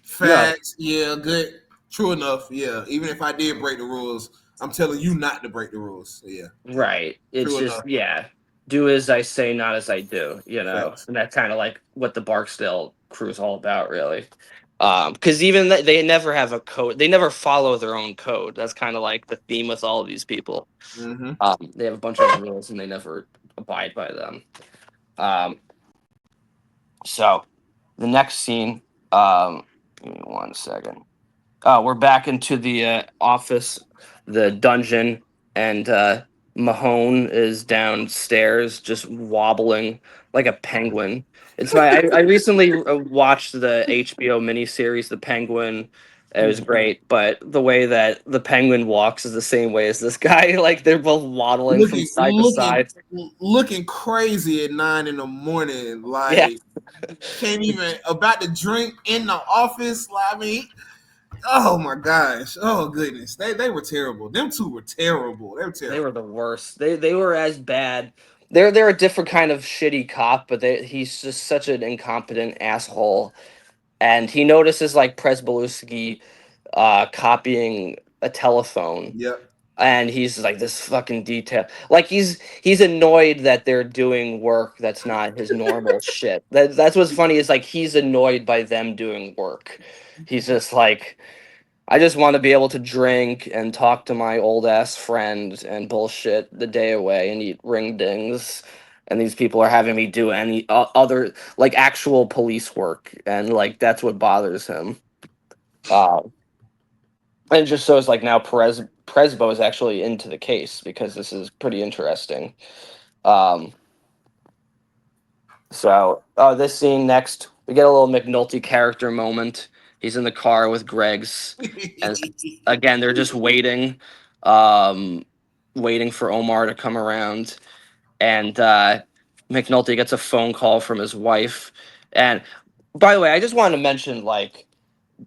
Facts. Yeah. Good. True enough. Yeah. Even if I did break the rules, I'm telling you not to break the rules. So, yeah. right. It's True just enough. yeah, do as I say, not as I do. Facts. And that's kind of like what the Barksdale crew is all about, really. Because even they never have a code. They never follow their own code. That's kind of like the theme with all of these people. Mm-hmm. They have a bunch of rules and they never abide by them. Um, so the next scene, give me 1 second. We're back into the office, the dungeon, and Mahone is downstairs just wobbling like a penguin. It's my. I recently watched the HBO miniseries, The Penguin. It was great, but the way that the penguin walks is the same way as this guy. Like they're both waddling from Looking, side to looking, side. looking crazy at 9 in the morning. Yeah, Like can't even about to drink in the office. Like, I mean, oh my gosh. Oh goodness. They were terrible. Them two were terrible. They were they terrible. were the worst. They were as bad. They're a different kind of shitty cop, but he's just such an incompetent asshole. And he notices like Presbeluski copying a telephone, Yep. and he's like this fucking detail. Like he's annoyed that they're doing work that's not his normal shit. That's what's funny is like he's annoyed by them doing work. He's just like I just want to be able to drink and talk to my old ass friend and bullshit the day away and eat ring dings. And these people are having me do any other like actual police work, and like that's what bothers him. Uh, and it just shows like now Presbo is actually into the case because this is pretty interesting. Um, this scene next, we get a little McNulty character moment. He's in the car with Greg's, and again, they're just waiting, um, waiting for Omar to come around. And McNulty gets a phone call from his wife. And by the way, I just wanted to mention like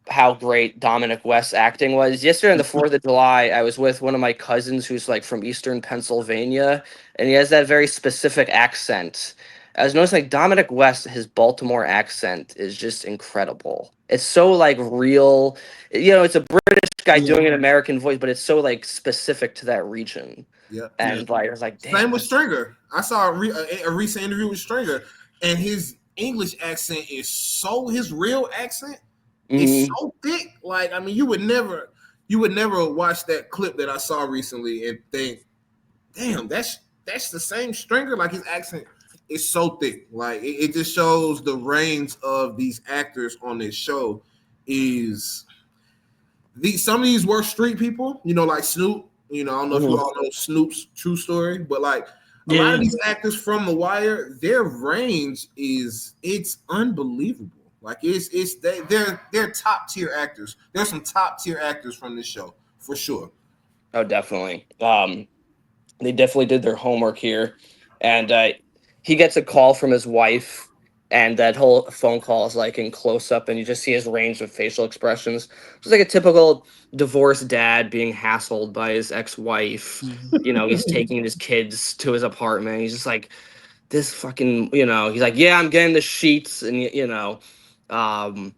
how great Dominic West's acting was. Yesterday on the 4th of July, I was with one of my cousins who's like from Eastern Pennsylvania, and he has that very specific accent. I was noticing like Dominic West, his Baltimore accent is just incredible. It's so like real. It's a British guy Yeah. doing an American voice, but it's so like specific to that region. Yep. Yeah. And like I was like, Same damn, with that's Stringer. I saw a recent interview with Stringer, and his English accent is so his real accent is mhm. so thick. Like, I mean, you would never watch that clip that I saw recently and think, damn, that's the same Stringer. Like his accent is so thick. Like it just shows the range of these actors on this show is some of these were street people, like Snoop. I don't know if you Mhm. all know Snoop's true story, but like a Yeah, lot of yeah. these actors from The Wire, their range it's unbelievable. Like they're top tier actors. There's some top tier actors from this show for sure. Oh, definitely. They definitely did their homework here, and he gets a call from his wife, and that whole phone call is like in close up, and you just see his range of facial expressions. It's like a typical divorced dad being hassled by his ex-wife. Mhm. He's taking his kids to his apartment. He's just like this fucking. He's like, yeah, I'm getting the sheets, and um,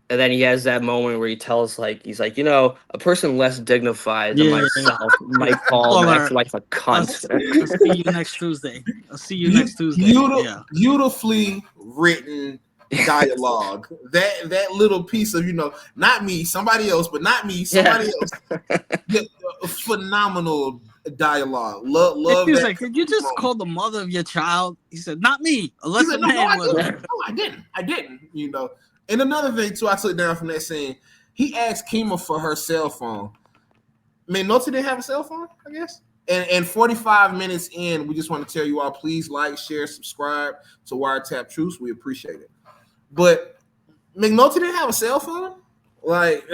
And then he has that moment where he tells, like, he's like, you know, a person less dignified than Yeah, myself might call call my her. ex-wife a cunt. I'll see you next Tuesday. I'll see you next Tuesday. Yeah. Beautifully written dialogue. That little piece of, not me, somebody else, but not me, Yeah. somebody else. Yeah, phenomenal dialogue. Love He's that like, "Did you just moment. call the mother of your child?" He said, "Not me, He unless said, a "No, man I was." didn't. No, I didn't." And another thing too, I took down from that scene. He asked Kima for her cell phone. I mean, Noti didn't have a cell phone, I guess. And 45 minutes in, we just want to tell you all, please like, share, subscribe to Wiretapped Truths. We appreciate it. But McNulty didn't have a cell phone. Like,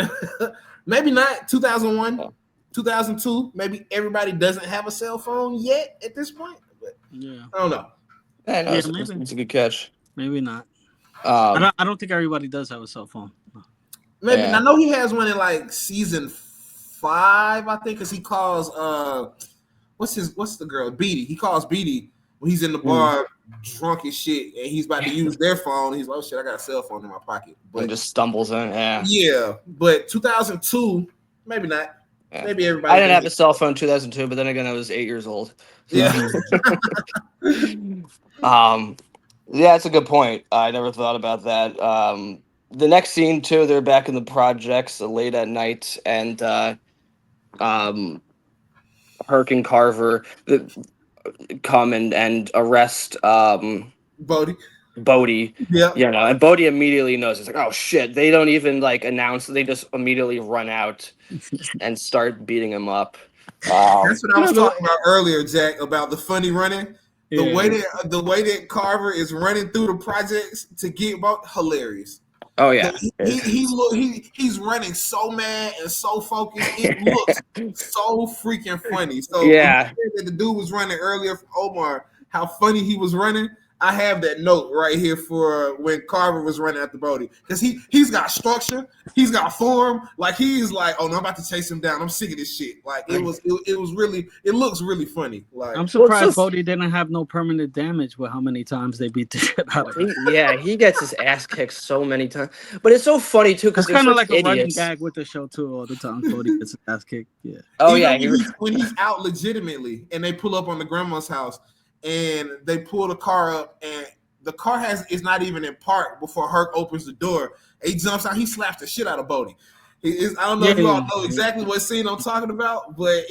maybe not 2001, 2002. Maybe everybody doesn't have a cell phone yet at this point. But Yeah. I don't know. Yeah, no, Yeah, it's a good catch. maybe not. Um, I don't think everybody does have a cell phone. Maybe Yeah. I know he has one in like season 5, I think, because he calls what's the girl? Bodie. He calls Bodie when he's in the bar drunk as shit and he's about to use their phone. He's like, "Oh shit, I got a cell phone in my pocket." and But just stumbles in. Yeah. yeah, but 2002, maybe not. Yeah. Maybe I everybody didn't have does a it. cell phone in 2002, but then again, I was 8 years old. Yeah. Um, yeah, it's a good point. I never thought about that. The next scene too, they're back in the projects late at night, and um, Herc and Carver come and arrest Bodie. Bodie. Yeah. You know, and Bodie immediately knows. It's like, oh shit! They don't even like announce. They just immediately run out and start beating him up. That's what I was talking about earlier, Jack, about the funny running. The Yeah. way that Carver is running through the projects to get about hilarious. Oh yeah, He's running so mad and so focused. It looks so freaking funny. So when you yeah. said that the dude was running earlier from Omar, how funny he was running. I have that note right here for when Carver was running at the Bodie, because he's got structure, he's got form. Like he's like, oh no, I'm about to chase him down. I'm sick of this shit. Like it looks really funny. Like I'm surprised Bodie didn't have no permanent damage with how many times they beat the shit out of him. He gets his ass kicked so many times. But it's so funny too because It's they're kind of such like a running idiots. gag with the show too. All the time, Bodie gets his ass kicked. Yeah. Oh even yeah, when he's out legitimately, and they pull up on the grandma's house, and they pull the car up, and the car is not even in park before Herc opens the door. He jumps out, he slaps the shit out of Bodie. I don't know if you all know exactly what scene I'm talking about, but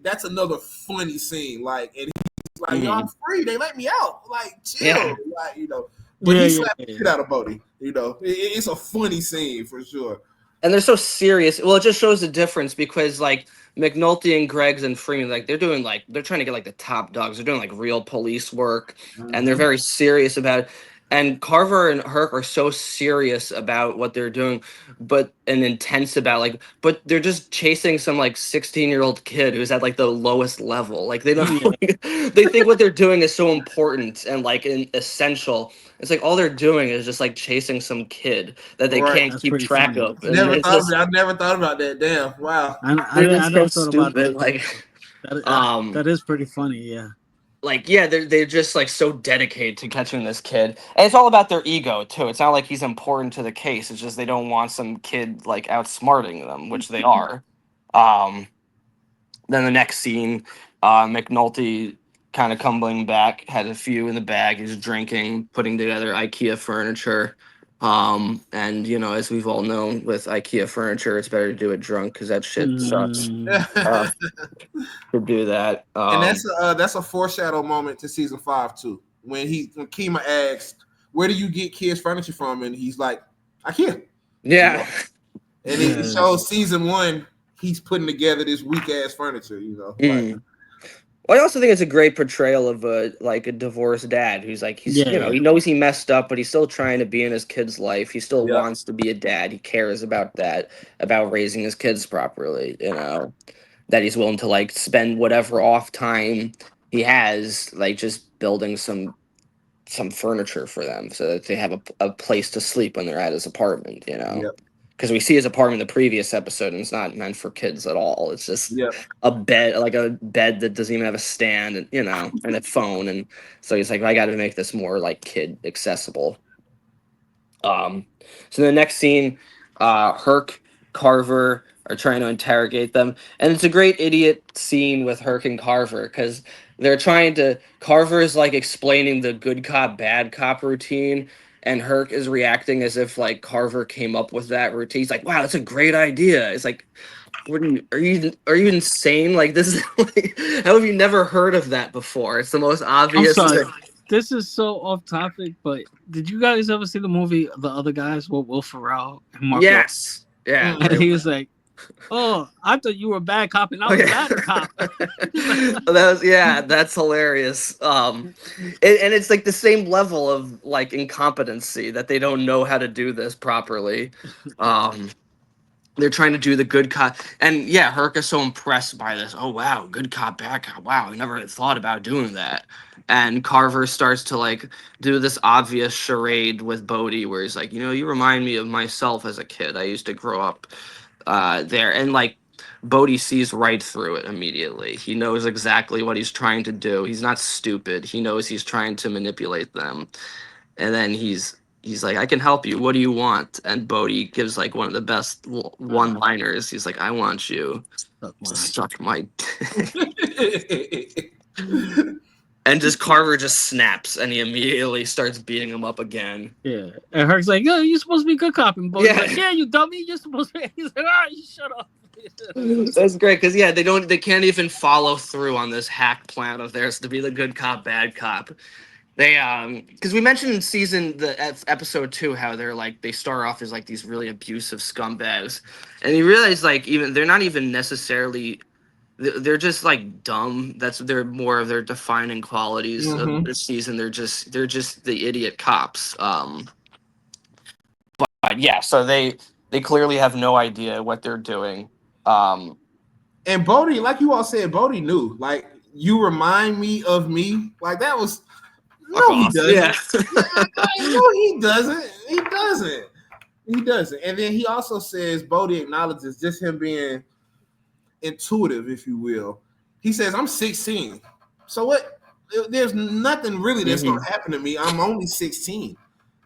that's another funny scene. Like, and he's like, "Yo, I'm free. They let me out. Like, chill." Like, But he slapped the shit out of Bodie. It's a funny scene for sure. And they're so serious. Well, it just shows the difference because like McNulty and Greggs and Freeman, like they're trying to get like the top dogs. They're doing like real police work, and they're very serious about it. And Carver and Herc are so serious about what they're doing, and intense about but they're just chasing some like 16-year-old kid who's at like the lowest level. Like they don't, they think what they're doing is so important and like essential. It's like all they're doing is just like chasing some kid that they can't keep track of. I never thought about that. Damn! Wow. I It's so never thought about stupid. that. Like, That is pretty funny. Yeah. like yeah, they're just like so dedicated to catching this kid, and it's all about their ego too. It's not like he's important to the case. It's just they don't want some kid like outsmarting them, which they are. Then the next scene, McNulty kind of coming back, had a few in the bag. He's drinking, putting together IKEA furniture. And as we've all known with IKEA furniture, it's better to do it drunk because that shit sucks. To do that, and that's a foreshadow moment to season 5 too. When Kima asked, "Where do you get kids' furniture from?" and he's like, "IKEA." Yeah. And it shows season 1 he's putting together this weak ass furniture. Well, I also think it's a great portrayal of a divorced dad who's like he knows he messed up, but he's still trying to be in his kid's life. He still wants to be a dad. He cares about that, about raising his kids properly. That he's willing to like spend whatever off time he has, like just building some furniture for them so that they have a place to sleep when they're at his apartment. Because we see his apartment in the previous episode, and it's not meant for kids at all. It's just a bed, like a bed that doesn't even have a stand, and and a phone. And so he's like, I got to make this more like kid accessible. So the next scene, Herc Carver are trying to interrogate them, and it's a great idiot scene with Herc and Carver because they're trying to. Carver is like explaining the good cop bad cop routine, and Herc is reacting as if like Carver came up with that routine. He's like, "Wow, that's a great idea." It's like, are you insane? Like this is like, how have you never heard of that before? It's the most I'm obvious sorry. thing. This is so off topic, but did you guys ever see the movie The Other Guys with Will Ferrell and Mark Wahlberg? Yes, yeah. And he was like, "Oh, I thought you were a bad cop, and I was a bad cop." That's hilarious. And it's like the same level of like incompetency that they don't know how to do this properly. They're trying to do the good cop, and yeah, Herc is so impressed by this. Oh wow, good cop, bad cop. Wow, I never had thought about doing that. And Carver starts to like do this obvious charade with Bodie, where he's like, you remind me of myself as a kid. I used to grow up there, and like Bodie sees right through it immediately. He knows exactly what he's trying to do. He's not stupid. He knows he's trying to manipulate them, and then he's like, I can help you. What do you want? And Bodie gives like one of the best one-liners. He's like, I want you to suck my dick. And just Carver just snaps and he immediately starts beating him up again. Yeah. And Herc's like, "Yo, you're supposed to be good cop." And Bodie's Yeah. like, "Yeah, you dummy. You're supposed to be." He's like, you shut up." That's great because they can't even follow through on this hack plan of theirs to be the good cop, bad cop. They because we mentioned in episode 2 how they start off as like these really abusive scumbags, and you realize like even they're not even necessarily, they're just like dumb. They're more of their defining qualities of this season. They're just the idiot cops. But yeah, so they clearly have no idea what they're doing. And Bodie, like you all said, Bodie knew. Like, you remind me of me. Like, that was he doesn't. Yeah. No, he doesn't. He doesn't. And then he also says Bodie acknowledges just him being intuitive, if you will. He says, I'm 16. So what? There's nothing really that's going to happen to me. I'm only 16.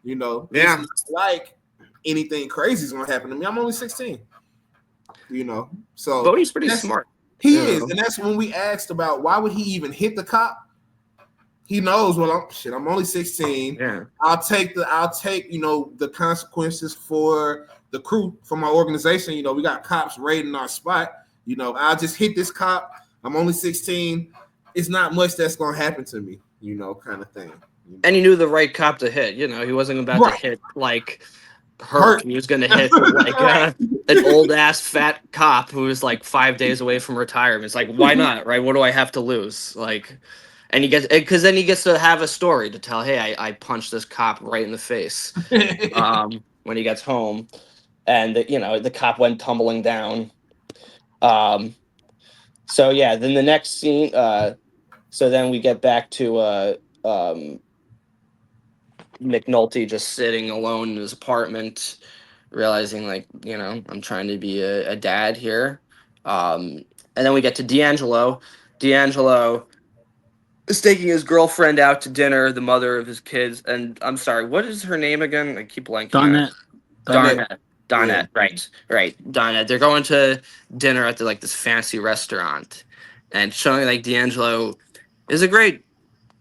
Yeah. It's not like anything crazy is going to happen to me. I'm only 16. So Bodie's pretty smart. He is. And that's when we asked about why would he even hit the cop. He knows, well, I'm only 16. Yeah. I'll take the consequences for the crew, for my organization. We got cops raiding our spot. I'll just hit this cop. I'm only 16. It's not much that's going to happen to me, kind of thing. And he knew the right cop to hit. He wasn't about to hit like Herc. He was going to hit like an old ass fat cop who was like 5 days away from retirement. It's like, why not, right? What do I have to lose? Like, and because then he gets to have a story to tell. Hey, I punched this cop right in the face when he gets home, and the cop went tumbling down. So yeah, then the next scene. So then we get back to McNulty just sitting alone in his apartment, realizing like, I'm trying to be a dad here. And then we get to D'Angelo. D'Angelo is taking his girlfriend out to dinner, the mother of his kids. And I'm sorry, what is her name again? I keep blanking. Donette. Donette, right. Donette. They're going to dinner at this fancy restaurant, and showing like D'Angelo is a great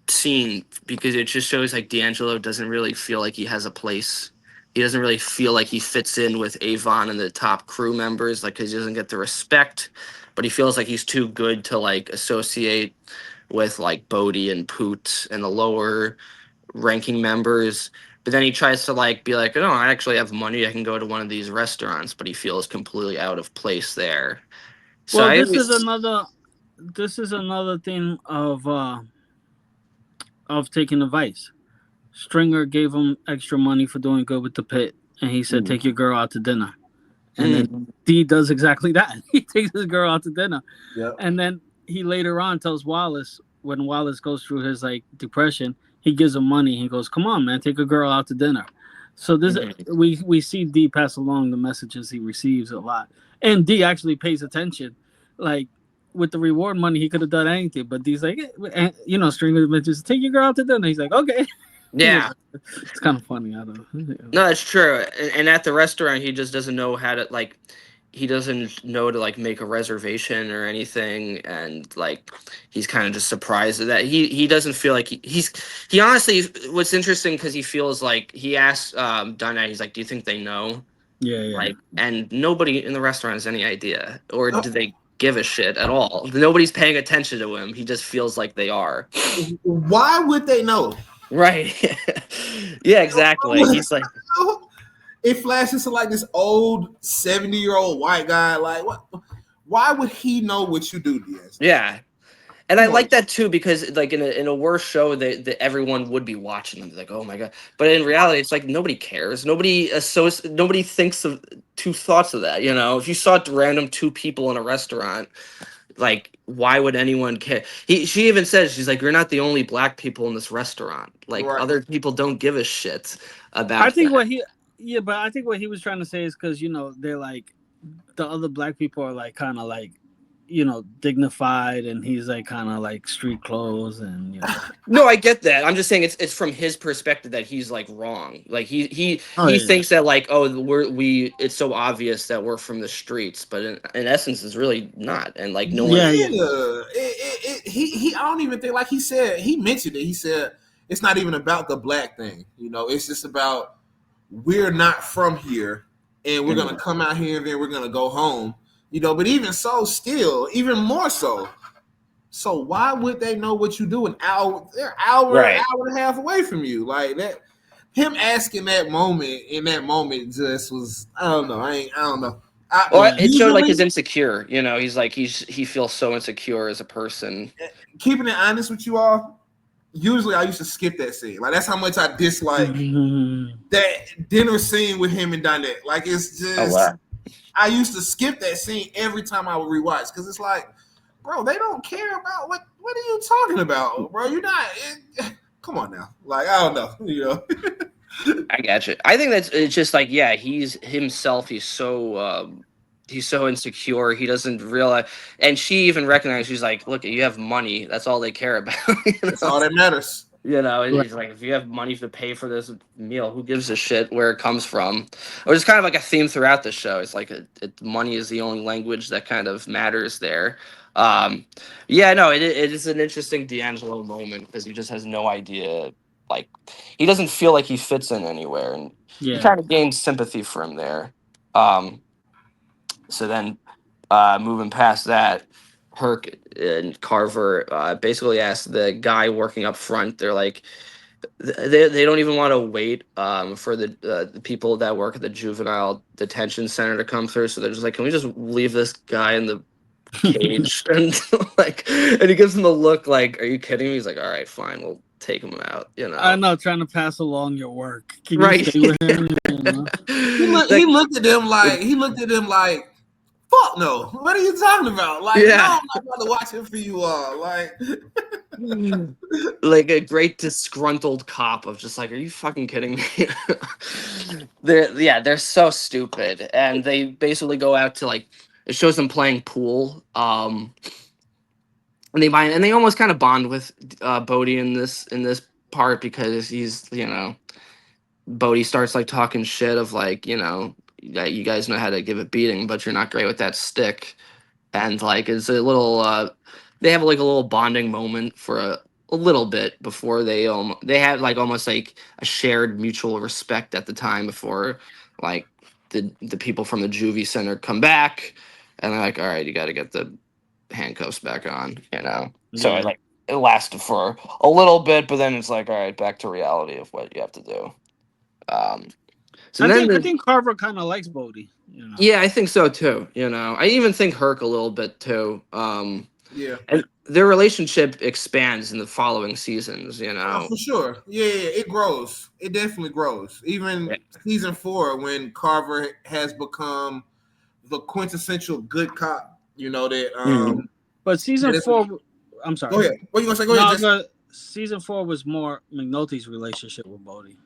scene because it just shows like D'Angelo doesn't really feel like he has a place. He doesn't really feel like he fits in with Avon and the top crew members, because he doesn't get the respect, but he feels like he's too good to like associate with like Bodie and Poot and the lower ranking members. But then he tries to be like, oh, I actually have money. I can go to one of these restaurants, but he feels completely out of place there. So well, this is another thing of taking advice. Stringer gave him extra money for doing good with the pit, and he said, take your girl out to dinner. And then D does exactly that. He takes his girl out to dinner. Yep. And then he later on tells Wallace, when Wallace goes through his depression, he gives him money. He goes, come on, man, take a girl out to dinner. So this we see D pass along the messages he receives a lot. And D actually pays attention. Like, with the reward money, he could have done anything. But D's like, Stringer mentions, take your girl out to dinner. He's like, okay. Yeah. It's kind of funny. I don't know. No, it's true. And at the restaurant, he just doesn't know how to like. He doesn't know to like make a reservation or anything, and like he's kind of just surprised at that. He doesn't feel like he honestly. What's interesting because he feels like he asked Dinah. He's like, "Do you think they know?" Yeah. Like, and nobody in the restaurant has any idea, or Uh, do they give a shit at all? Nobody's paying attention to him. He just feels like they are. Why would they know? Right. Yeah, exactly. He's like, It flashes to like this old 70-year-old white guy. Like, what? Why would he know what you do, Diaz? yeah. And I Come on. like that too because like in a worse show that everyone would be watching them like, oh my god. But in reality it's like nobody cares. Nobody thinks of two thoughts of that, you know. If you saw random two people in a restaurant, like why would anyone care? She even says she's like, you're not the only black people in this restaurant. Like Right. other people don't give a shit I about think that. what he, yeah, but I think what he was trying to say is because they're like the other black people are like kind of like dignified, and he's like kind of like street clothes, and No, I get that. I'm just saying it's from his perspective that he's like wrong. Like Oh he yeah, thinks that like, oh, we it's so obvious that we're from the streets, but in essence it's really not. And like no one. yeah, yeah, He I don't even think, like he said, he mentioned it. He said it's not even about the black thing. It's just about we're not from here and we're gonna come out here and then we're gonna go home. But even so, still, even more so. So why would they know what you do they're an hour Right. and a half away from you? Like that, him asking that moment in that moment just was, I don't know. I don't know. Well, yeah. it showed like Usually, his insecure. You know, he's like he feels so insecure as a person. keeping it honest with you all, usually I used to skip that scene. Like that's how much I dislike Mhm. that dinner scene with him and Donette. Like it's Oh just, wow. I used to skip that scene every time I would rewatch because it's like, bro, they don't care about what are you talking about, bro? You're not. Come on now, like I don't know. I got you. I think that's it's just like yeah, he's himself. He's so insecure. He doesn't realize, and she even recognized. She's like, "Look, you have money. That's all they care about." you That's know, all that matters. Right. It's like if you have money to pay for this meal, who gives a shit where it comes from? Which is kind of like a theme throughout the show. It's like money is the only language that kind of matters there. Um, yeah, no, it is an interesting D'Angelo moment because he just has no idea. Like he doesn't feel like he fits in anywhere, and you Yeah. kind of gain sympathy for him there. Um, so then, moving past that, Herc and Carver basically asked the guy working up front. They're like, they don't even want to wait for the people that work at the juvenile detention center to come through. So they're just like, can we just leave this guy in the cage? And like, and he gives him a look like, are you kidding me? He's like, all right, fine, we'll take him out. You I know, know, trying to pass along your work. Can you right? stay with him? You know? He Like, looked at them like fuck no. What are you talking about? Like no, yeah. I'm not about to watch it for you all. Like Like a great disgruntled cop of just like, are you fucking kidding me? they're so stupid, and they basically go out to like it shows them playing pool. And they almost kind of bond with Bodie in this part because he's Bodie starts like talking shit of like that you guys know how to give a beating, but you're not great with that stick, and like it's a little they have like a little bonding moment for a little bit before they had like almost like a shared mutual respect at the time before like the people from the juvie center come back, and they're like, all right, you got to get the handcuffs back on. So Yeah. it lasted for a little bit, but then it's like, all right, back to reality of what you have to do. um so I then think I the think Carver kind of likes Bodie. yeah, I think so too. I even think Herc a little bit too. yeah. And their relationship expands in the following seasons. Oh, for sure. Yeah, it grows. It definitely grows. Yeah. Even season 4, when Carver has become the quintessential good cop, that Mhm. But season that is, 4, I'm go sorry. ahead. What you gonna say? Go ahead, No, Jesse. season 4 was more McNulty's relationship with Bodie.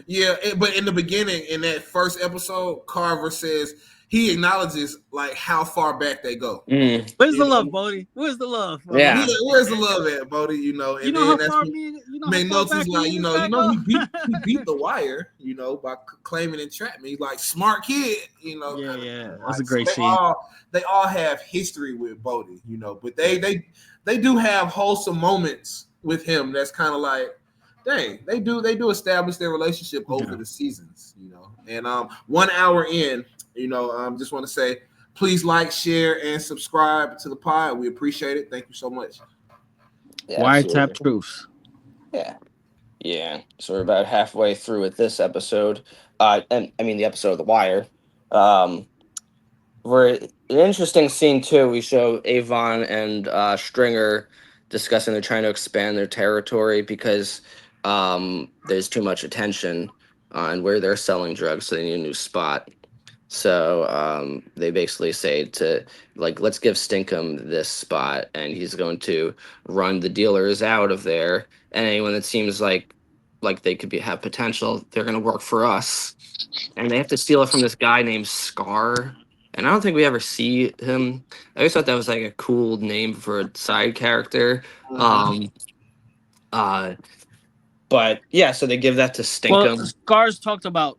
Yeah, but in the beginning, in that first episode, Carver says he acknowledges like how far back they go. Where's the love, Bodie? Where's the love? Yeah. Where's the love at, Bodie? You know, and You know then how that's far when me, you know made how far notes is back like, me you and know, this he beat the wire, you know, by claiming entrapment. Like smart kid, you know. Yeah. That's Like, a great so scene. they all have history with Bodie, you know, but they do have wholesome moments with him. That's kind of like, dang, they do establish their relationship over the seasons, you know. And 1 hour in, you know, just want to say, please like, share, and subscribe to the pod. We appreciate it. Thank you so much. Yeah, Wiretapped absolutely. Truths. Yeah. So we're about halfway through with this episode. And I mean the episode of The Wire. We're an interesting scene too. We show Avon and Stringer discussing they're trying to expand their territory because there's too much attention on where they're selling drugs, so they need a new spot. So they basically say to like, let's give Stinkum this spot, and he's going to run the dealers out of there, and anyone that seems like they could have potential, they're going to work for us, and they have to steal it from this guy named Scar. And I don't think we ever see him. I always thought that was like a cool name for a side character. But yeah, so they give that to Well, Stinkum. Scars talked about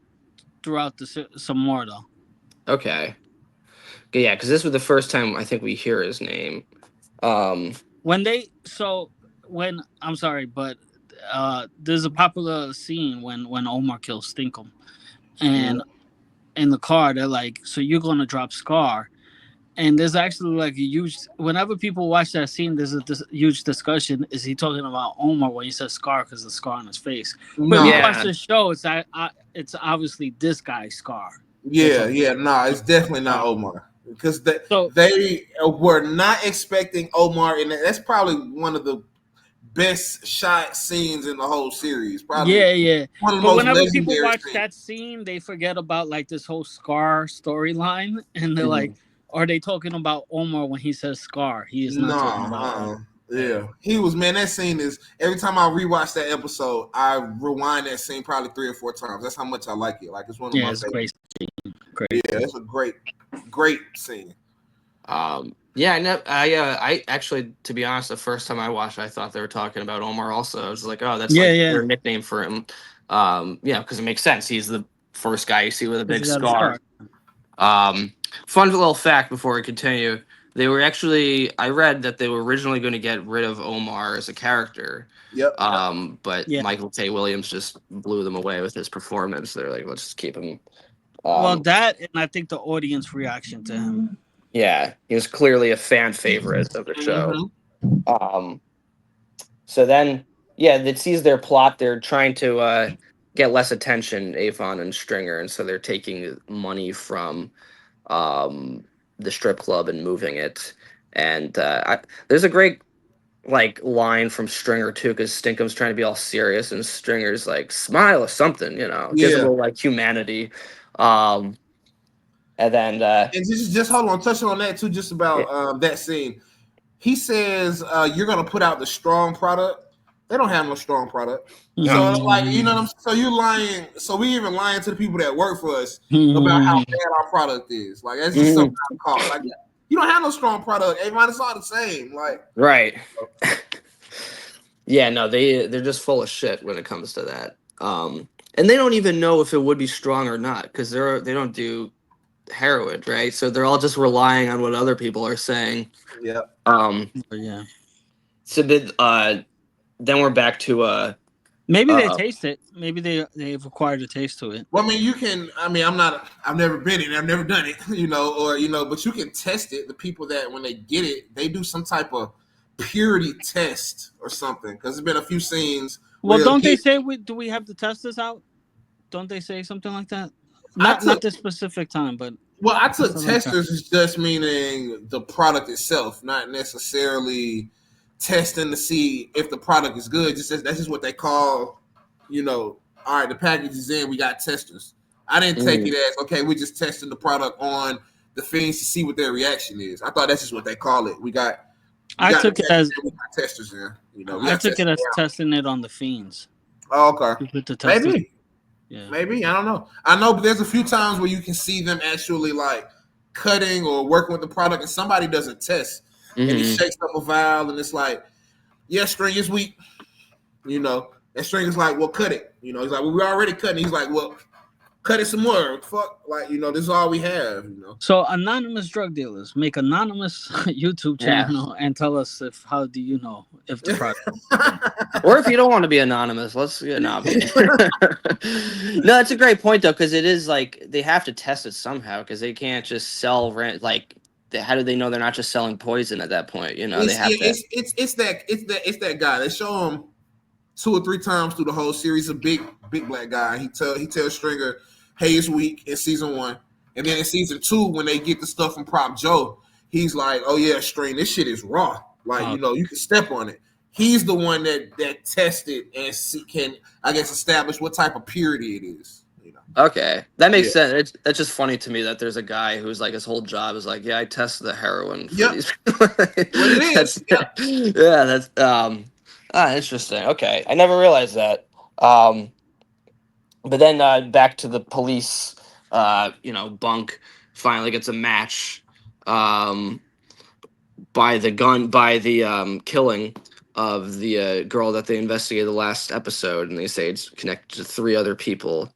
throughout some more though. Okay. Yeah, because this was the first time I think we hear his name. I'm sorry, but there's a popular scene when Omar kills Stinkum, and in the car they're like, "So you're gonna drop Scar?" And there's actually like a huge. Whenever people watch that scene, there's a huge discussion. Is he talking about Omar when he says Scar because the scar on his face? But if you watch the show, it's obviously this guy's Scar. It's definitely not Omar, because they were not expecting Omar, and that's probably one of the best shot scenes in the whole series. Probably one of the most whenever people watch scenes. that scene, they forget about like this whole Scar storyline, and they're like, are they talking about Omar when he says Scar? He is not talking about Yeah, he was, man. That scene is, every time I rewatch that episode, I rewind that scene probably 3 or 4 times. That's how much I like it. Like, it's one of my favorites. Great. Yeah, it's a great scene. I actually, to be honest, the first time I watched it, I thought they were talking about Omar also. I was like, oh, that's their nickname for him. Because it makes sense. He's the first guy you see with a big scar. Fun little fact before we continue. They were actually, I read that they were originally going to get rid of Omar as a character. But Michael K. Williams just blew them away with his performance. They're like, let's just keep him. That, and I think the audience reaction to him. Yeah, he was clearly a fan favorite of the show. So then, that sees their plot. They're trying to get less attention, Avon and Stringer, and so they're taking money from the strip club and moving it. And there's a great line from Stringer too, because Stinkum's trying to be all serious, and Stringer's like, smile or something, gives him a little humanity. And then and just hold on, touching on that too, just about that scene. He says you're gonna put out the strong product. They don't have no strong product. So so you're lying. So we even lying to the people that work for us about how bad our product is. Like, that's just something I call. Like, you don't have no strong product. Everybody, it's all the same. Like, right. They're just full of shit when it comes to that. And they don't even know if it would be strong or not, because they don't do heroin, right? So they're all just relying on what other people are saying. So then we're back to maybe they taste it. Maybe they've acquired a taste to it. Well, I mean, you can. I mean, I've never been in. I've never done it. But you can test it. The people that when they get it, they do some type of purity test or something. Because there's been a few scenes. Well, don't they say do we have to test this out? Don't they say something like that? Not this specific time, but I took testers is just meaning the product itself, not necessarily testing to see if the product is good. That's just what they call, all right, the package is in, we got testers. I didn't take it as, okay, we're just testing the product on the fiends to see what their reaction is. I thought that's just what they call it. I took it as testers in. I took it as testing it on the fiends. Oh, okay. Maybe. Yeah. Maybe. I don't know. I know, but there's a few times where you can see them actually cutting or working with the product, and somebody does a test and he Mm-hmm. shakes up a vial, and it's like, yeah, string is weak. That string is like, well, cut it. He's like, well, we're already cutting. He's like, well, cut it some more. Fuck, like, this is all we have. So anonymous drug dealers make anonymous YouTube Yeah. channel and tell us if how do you know if the product. Or if you don't want to be anonymous, let's no. No, it's a great point though, because it is like they have to test it somehow because they can't just sell how do they know they're not just selling poison at that point? They It's have yeah, to. it's that guy. They show him 2 or 3 times through the whole series. A big black guy. He tells Stringer, "Hey, it's weak" in season 1, and then in season 2, when they get the stuff from Prop Joe, he's like, "Oh yeah, String, this shit is raw. Like, you can step on it." He's the one that tested and can, I guess, establish what type of purity it is. Okay, that makes Yeah. sense. That's just funny to me that there's a guy who's like his whole job is like, yeah, I test the heroin for Yep. these people. What it is. Yep. Yeah, that's interesting. Okay, I never realized that. Um, but then back to the police. Bunk finally gets a match. Um, by the killing of the girl that they investigated the last episode, and they say it's connected to 3 other people,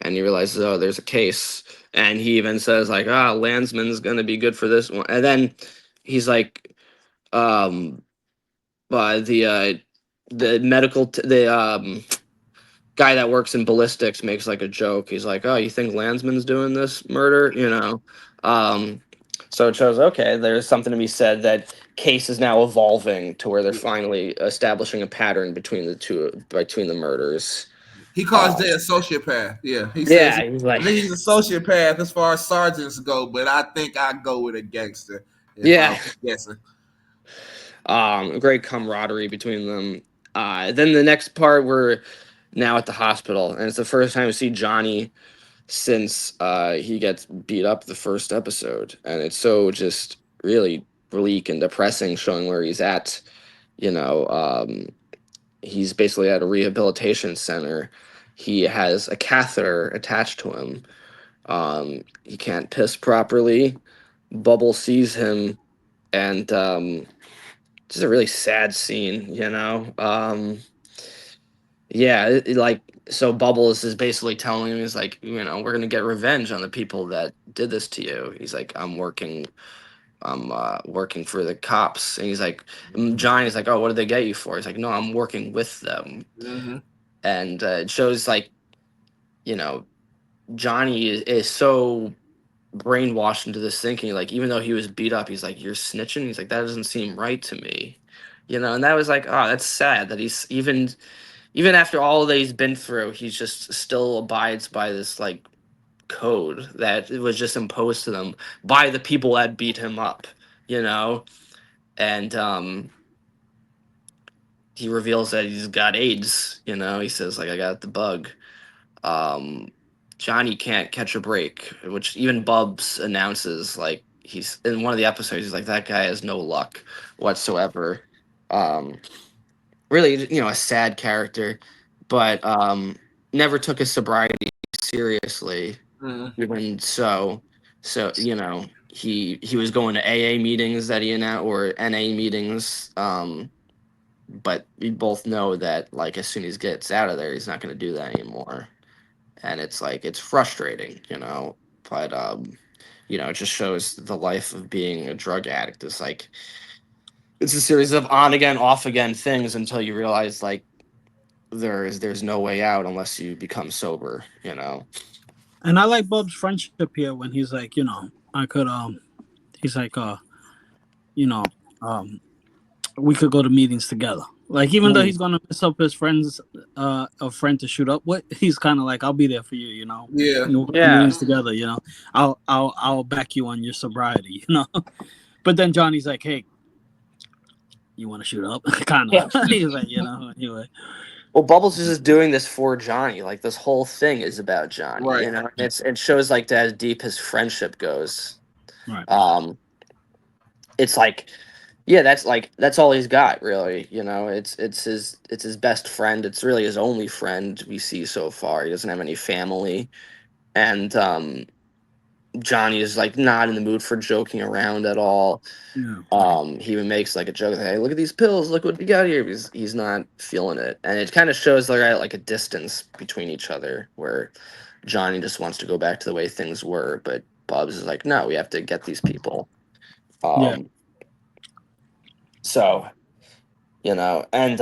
and he realizes, oh, there's a case, and he even says like, Landsman's gonna be good for this one, and then he's like, um, the medical the guy that works in ballistics makes like a joke. He's like, "Oh, you think Landsman's doing this murder?" Um, so it shows, okay, there's something to be said that case is now evolving to where they're finally establishing a pattern between the murders. He calls Uh, Jay a sociopath. Yeah, he says, yeah, he's I like, think he's a sociopath as far as sergeants go, but I think I go with a gangster if I yeah, was guessing. great camaraderie between them. Then the next part, we're now at the hospital, and it's the first time we see Johnny since he gets beat up the first episode, and it's so just really bleak and depressing, showing where he's at. You know, he's basically at a rehabilitation center. He has a catheter attached to him. He can't piss properly. Bubble sees him, and just a really sad scene. Yeah, like, so Bubbles is basically telling him, he's like, we're gonna get revenge on the people that did this to you. He's like, I'm working for the cops, and he's like, Johnny's like, oh, what did they get you for? He's like, no, I'm working with them, Mm-hmm. and it shows like, you know, Johnny is so brainwashed into this thinking, like, even though he was beat up, he's like, you're snitching. He's like, that doesn't seem right to me, and that was like, oh, that's sad that he's even after all that he's been through, he just still abides by this like code that was just imposed to them by the people that beat him up, you know? And he reveals that he's got AIDS. He says like, I got the bug. Um Johnny can't catch a break, which even Bubs announces, like, he's in one of the episodes, he's like, that guy has no luck whatsoever. Um Really, a sad character, but never took his sobriety seriously. Mm-hmm. Even so he was going to AA meetings that he or NA meetings, but we both know that, like, as soon as he gets out of there, he's not going to do that anymore, and it's like, it's frustrating, but it just shows the life of being a drug addict is like, it's a series of on again, off again things until you realize, like, there's no way out unless you become sober. And I like Bub's friendship here when he's like, I could he's like you know, um we could go to meetings together. Like, even though Mm. he's gonna mess up his friends a friend to shoot up with, he's kinda like, I'll be there for you. Yeah. We'll go to Yeah. meetings together. I'll back you on your sobriety. But then Johnny's like, hey, you wanna shoot up? Yeah. Kinda. He's like, anyway. Well, Bubbles is just doing this for Johnny. Like, this whole thing is about Johnny. Right. And it shows like that how deep his friendship goes. Right. It's like, yeah, that's all he's got, really. It's his best friend. It's really his only friend we see so far. He doesn't have any family, and Johnny is like not in the mood for joking around at all. Yeah. He even makes like a joke, hey, look at these pills, look what we got here. He's not feeling it, and it kind of shows they're at like a distance between each other, where Johnny just wants to go back to the way things were, but Bubs is like, no, we have to get these people. Yeah. So and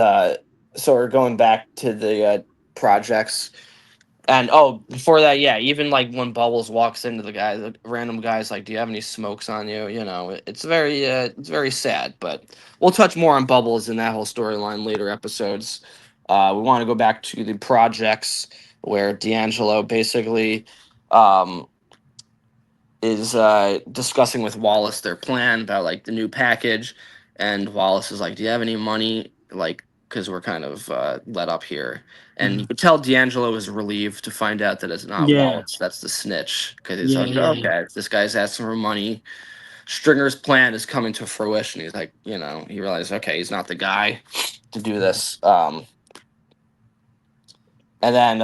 so we're going back to the projects. And before that, yeah, even like when Bubbles walks into the random guy's like, "Do you have any smokes on you?" It's very sad. But we'll touch more on Bubbles in that whole storyline later episodes. We want to go back to the projects where D'Angelo basically um, is discussing with Wallace their plan about like the new package, and Wallace is like, "Do you have any money?" Like, because we're kind of let up here, and you could tell D'Angelo is relieved to find out that it's not Yeah. Wallace, that's the snitch, because he's Yeah. like, Yeah. okay, this guy's asking for money. Stringer's plan is coming to fruition. He's like, he realized, okay, he's not the guy to do this. And then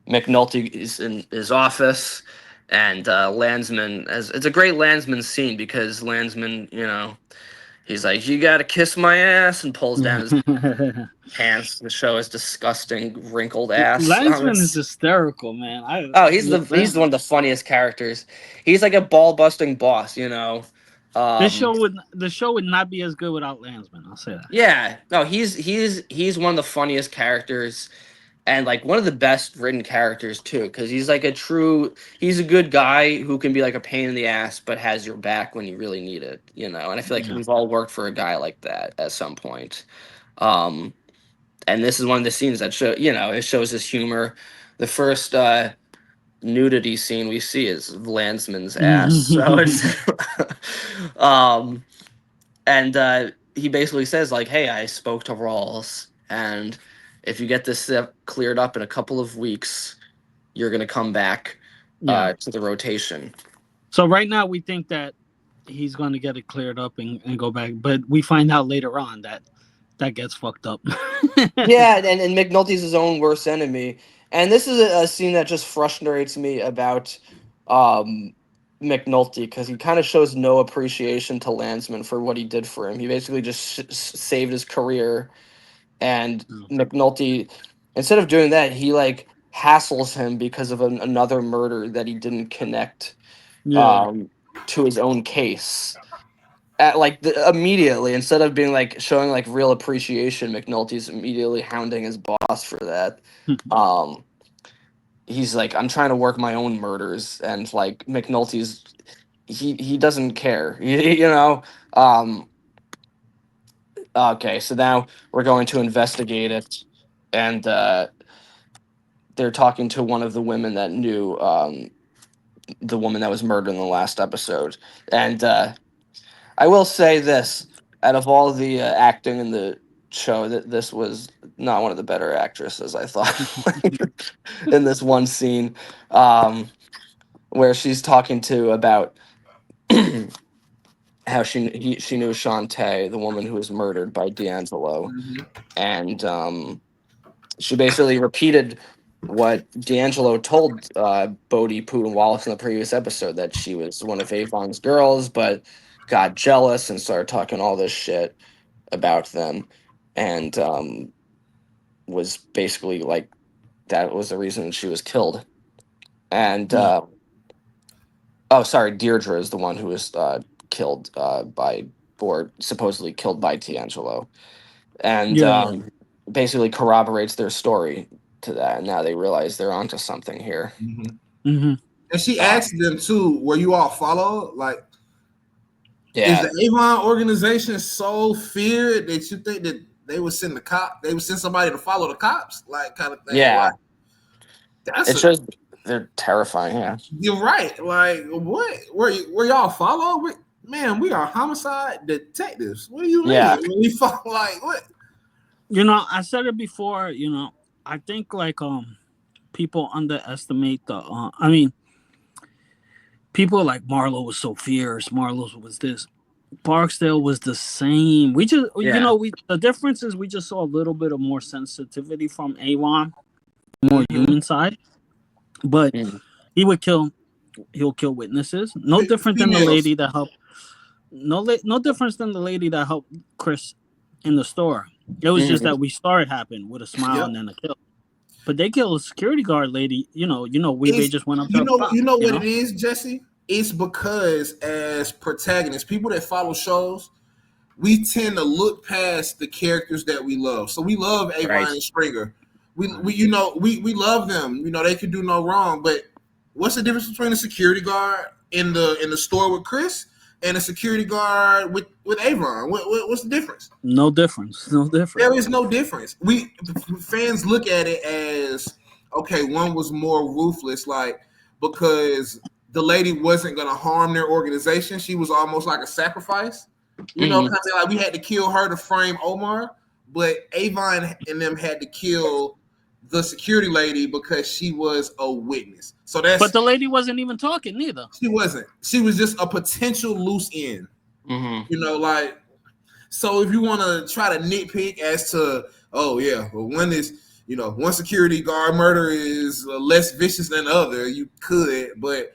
McNulty is in his office, and Landsman, it's a great Landsman scene because Landsman, he's like, "You got to kiss my ass," and pulls down his Yeah. pants to show his disgusting wrinkled ass. Landsman is hysterical, man. Oh, he's one of the funniest characters. He's like a ball busting boss, Um, The show would not be as good without Landsman. I'll say that. yeah, no, he's one of the funniest characters, and like one of the best written characters too, because he's a good guy who can be like a pain in the ass but has your back when you really need it, and I feel like Yeah. we've all worked for a guy like that at some point. um and this is one of the scenes that it shows his humor. The first nudity scene we see is Landsman's ass, so it's um and he basically says like, "Hey, I spoke to Rawls, and if you get this stuff cleared up in a couple of weeks, you're gonna come back Yeah. to the rotation." So right now we think that he's going to get it cleared up and go back, but we find out later on that gets fucked up. Yeah, and McNulty's his own worst enemy, and this is a scene that just frustrates me about um, McNulty, because he kind of shows no appreciation to Landsman for what he did for him. He basically just saved his career, and McNulty, instead of doing that, he like hassles him because of another murder that he didn't connect Yeah. um, to his own case. Immediately, instead of being like showing like real appreciation, McNulty's immediately hounding his boss for that. Um, he's like, "I'm trying to work my own murders," and like McNulty's, he doesn't care, you know. Um, okay, so now we're going to investigate it, and they're talking to one of the women that knew the woman that was murdered in the last episode, and I will say this: out of all the acting in the show, that this was not one of the better actresses, I thought, in this one scene, where she's talking to about how she knew Shantae, the woman who was murdered by D'Angelo, and she basically repeated what D'Angelo told Bodie, Pooh, and Wallace in the previous episode, that she was one of Avon's girls, but got jealous and started talking all this shit about them, and was basically like, that was the reason she was killed. And Yeah. oh, sorry, Deirdre is the one who was killed or supposedly killed by D'Angelo, and Yeah. basically corroborates their story to that. And now they realize they're onto something here. Mm-hmm. And she asked them too, "Were you all followed? Like, is Yeah, the Avon organization so feared that you think that they would send they would send somebody to follow the cops, like kind of thing?" yeah, Like, that's it shows they're terrifying. Yeah, you're right. Like, what? Were y'all followed? Man, we are homicide detectives. What do you yeah, mean? We follow, like, what? I said it before. I think like people underestimate the. I mean, people like Marlowe was so fierce. Marlowe was this. Barksdale was the same. We just, yeah. the difference is we just saw a little bit of more sensitivity from Avon, more human side. But Mm. he would kill He'll kill witnesses. No different than the Females. lady that helped. No difference than the lady that helped Chris in the store. It was just Mhm. that we saw it happen with a smile Yep. and then a kill. But they killed a security guard lady. They It's just went up to a you cop. know what it is, Jesse? It's because as protagonists, people that follow shows, we tend to look past the characters that we love. So we love Avon Right. and Stringer. We Right. we love them. You know, they could do no wrong. But what's the difference between a security guard in the store with Chris and a security guard with Avon? What's the difference? No difference. No difference. There is no difference. We fans look at it as okay, one was more ruthless, like because the lady wasn't gonna harm their organization. She was almost like a sacrifice. You know, Mhm. kind of like we had to kill her to frame Omar, but Avon and them had to kill the security lady because she was a witness. So But that's the lady wasn't even talking neither. she wasn't. She was just a potential loose end. Mhm. You know, like so if you want to try to nitpick as to, oh yeah, well one is, one security guard murder is less vicious than the other, you could, but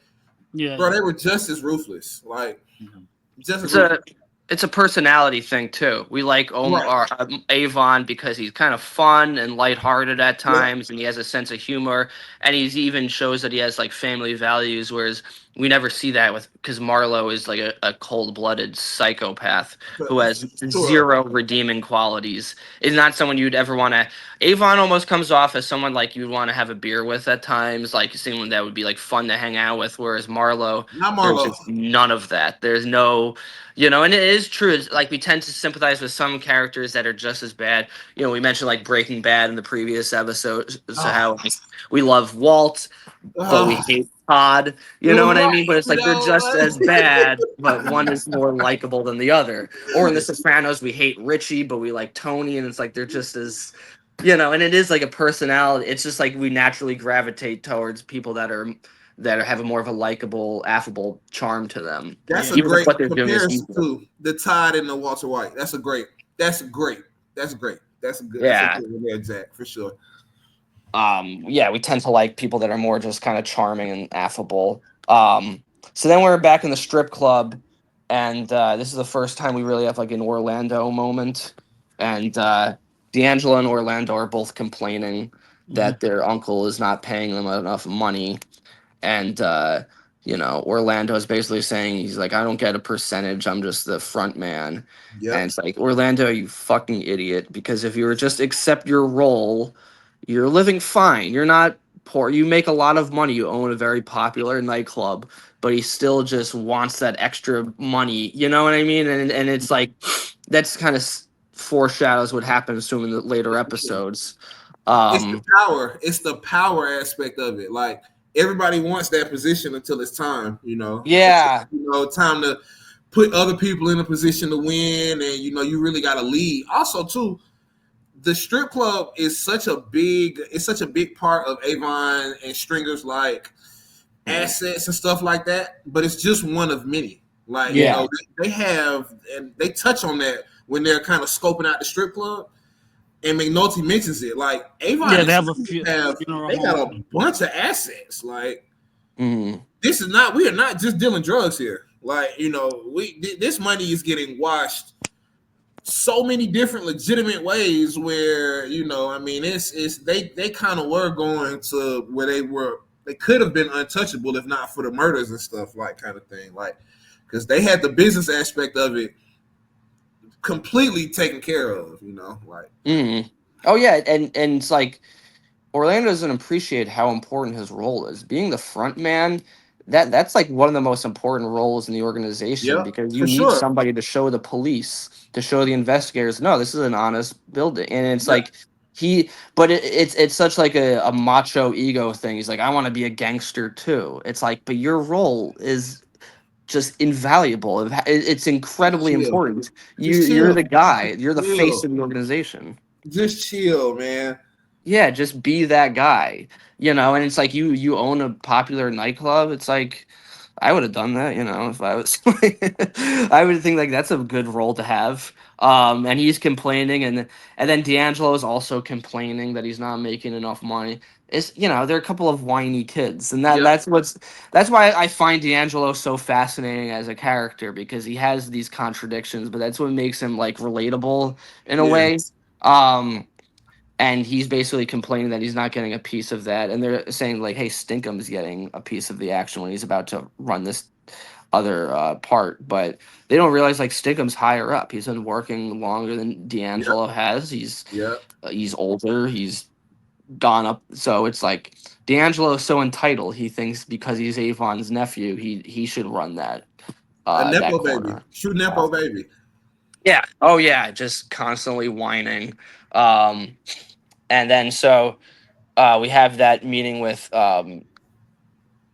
Yeah, bro, yeah. they were just as ruthless, like Mhm. just as It's ruthless. a it's a personality thing too. We like Right. Omar Avon because he's kind of fun and lighthearted at Yep. times, and he has a sense of humor, and he's even shows that he has like family values. Whereas we never see that with because Marlowe is like a cold blooded psychopath who has Sure. zero redeeming qualities. Is not someone you'd ever want to. Avon almost comes off as someone like you'd want to have a beer with at times, like someone that would be like fun to hang out with. Whereas Marlowe, Not there's Marlo. just none of that. There's no and it is true. It's like we tend to sympathize with some characters that are just as bad. We mentioned like Breaking Bad in the previous episode, so Oh, how like, we love Walt, but we hate Todd. You know what I right. mean? But it's like they're just as bad, but one is more likable than the other. Or in The Sopranos, we hate Richie, but we like Tony, and it's like they're just as and it is like a personality. It's just like we naturally gravitate towards people that have a more of a likable, affable charm to them, That's a Yeah. even if great what they're doing is comparison evil. to the Todd and the Walter White. That's a great. That's great. That's great. That's a good. That's a Yeah. good one there, Jack, for sure. Yeah, we tend to like people that are more just kind of charming and affable. So then we're back in the strip club, and this is the first time we really have like an Orlando moment, and D'Angelo and Orlando are both complaining Mhm. that their uncle is not paying them enough money, and Orlando is basically saying he's like, I don't get a percentage, I'm just the front man. And Yep. it's like, Orlando, you fucking idiot, because if you were just accept your role, you're living fine, you're not poor, you make a lot of money, you own a very popular nightclub, but he still just wants that extra money, you know what I mean? And it's like that's kind of foreshadows what happens to him in the later episodes. It's the um power. It's the power aspect of it. Like everybody wants that position until it's time. yeah. Time to put other people in a position to win, and you really got to lead. Also, too, the strip club is such a big. It's such a big part of Avon and Stringer's like assets and stuff like that. But it's just one of many. Like Yeah. they have, and they touch on that when they're kind of scoping out the strip club. And McNulty mentions it. Like Avon Yeah, and they have a Stringers funeral they got a home. bunch of assets. Like Mhm. we are not just dealing drugs here. Like this money is getting washed so many different legitimate ways. Where I mean, it's they kind of were going to where they could have been untouchable if not for the murders and stuff like kind of thing. Like because they had the business aspect of it completely taken care of. Like. Mhm. Oh yeah, and it's like Orlando doesn't appreciate how important his role is. Being the front man, that's like one of the most important roles in the organization Yep, because you for need sure. somebody to show the police, to show the investigators, no, this is an honest building. And it's Yep. like but it's such like a macho ego thing. He's like, I want to be a gangster too. It's like, but your role is just invaluable. It's Just incredibly chill. important. Just You're chill. the guy. You're the face Chill. of the organization. Just chill, man. Yeah, just be that guy, and it's like you own a popular nightclub. It's like I would have done that, if I was. I would think like that's a good role to have. And he's complaining, and then D'Angelo is also complaining that he's not making enough money. It's they're a couple of whiny kids, and Yep. that's why I find D'Angelo so fascinating as a character, because he has these contradictions, but that's what makes him like relatable in a Yeah. way. And he's basically complaining that he's not getting a piece of that, and they're saying like, "Hey, Stinkum's getting a piece of the action when he's about to run this other part," but they don't realize like Stinkum's higher up. He's been working longer than Yep. D'Angelo has. Yep. He's older. He's gone up, so it's like D'Angelo is so entitled. He thinks because he's Avon's nephew, he should run A that nepo baby. corner. True Uh, nepo baby. yeah. Oh yeah. Just constantly whining. Um, and then so we have that meeting with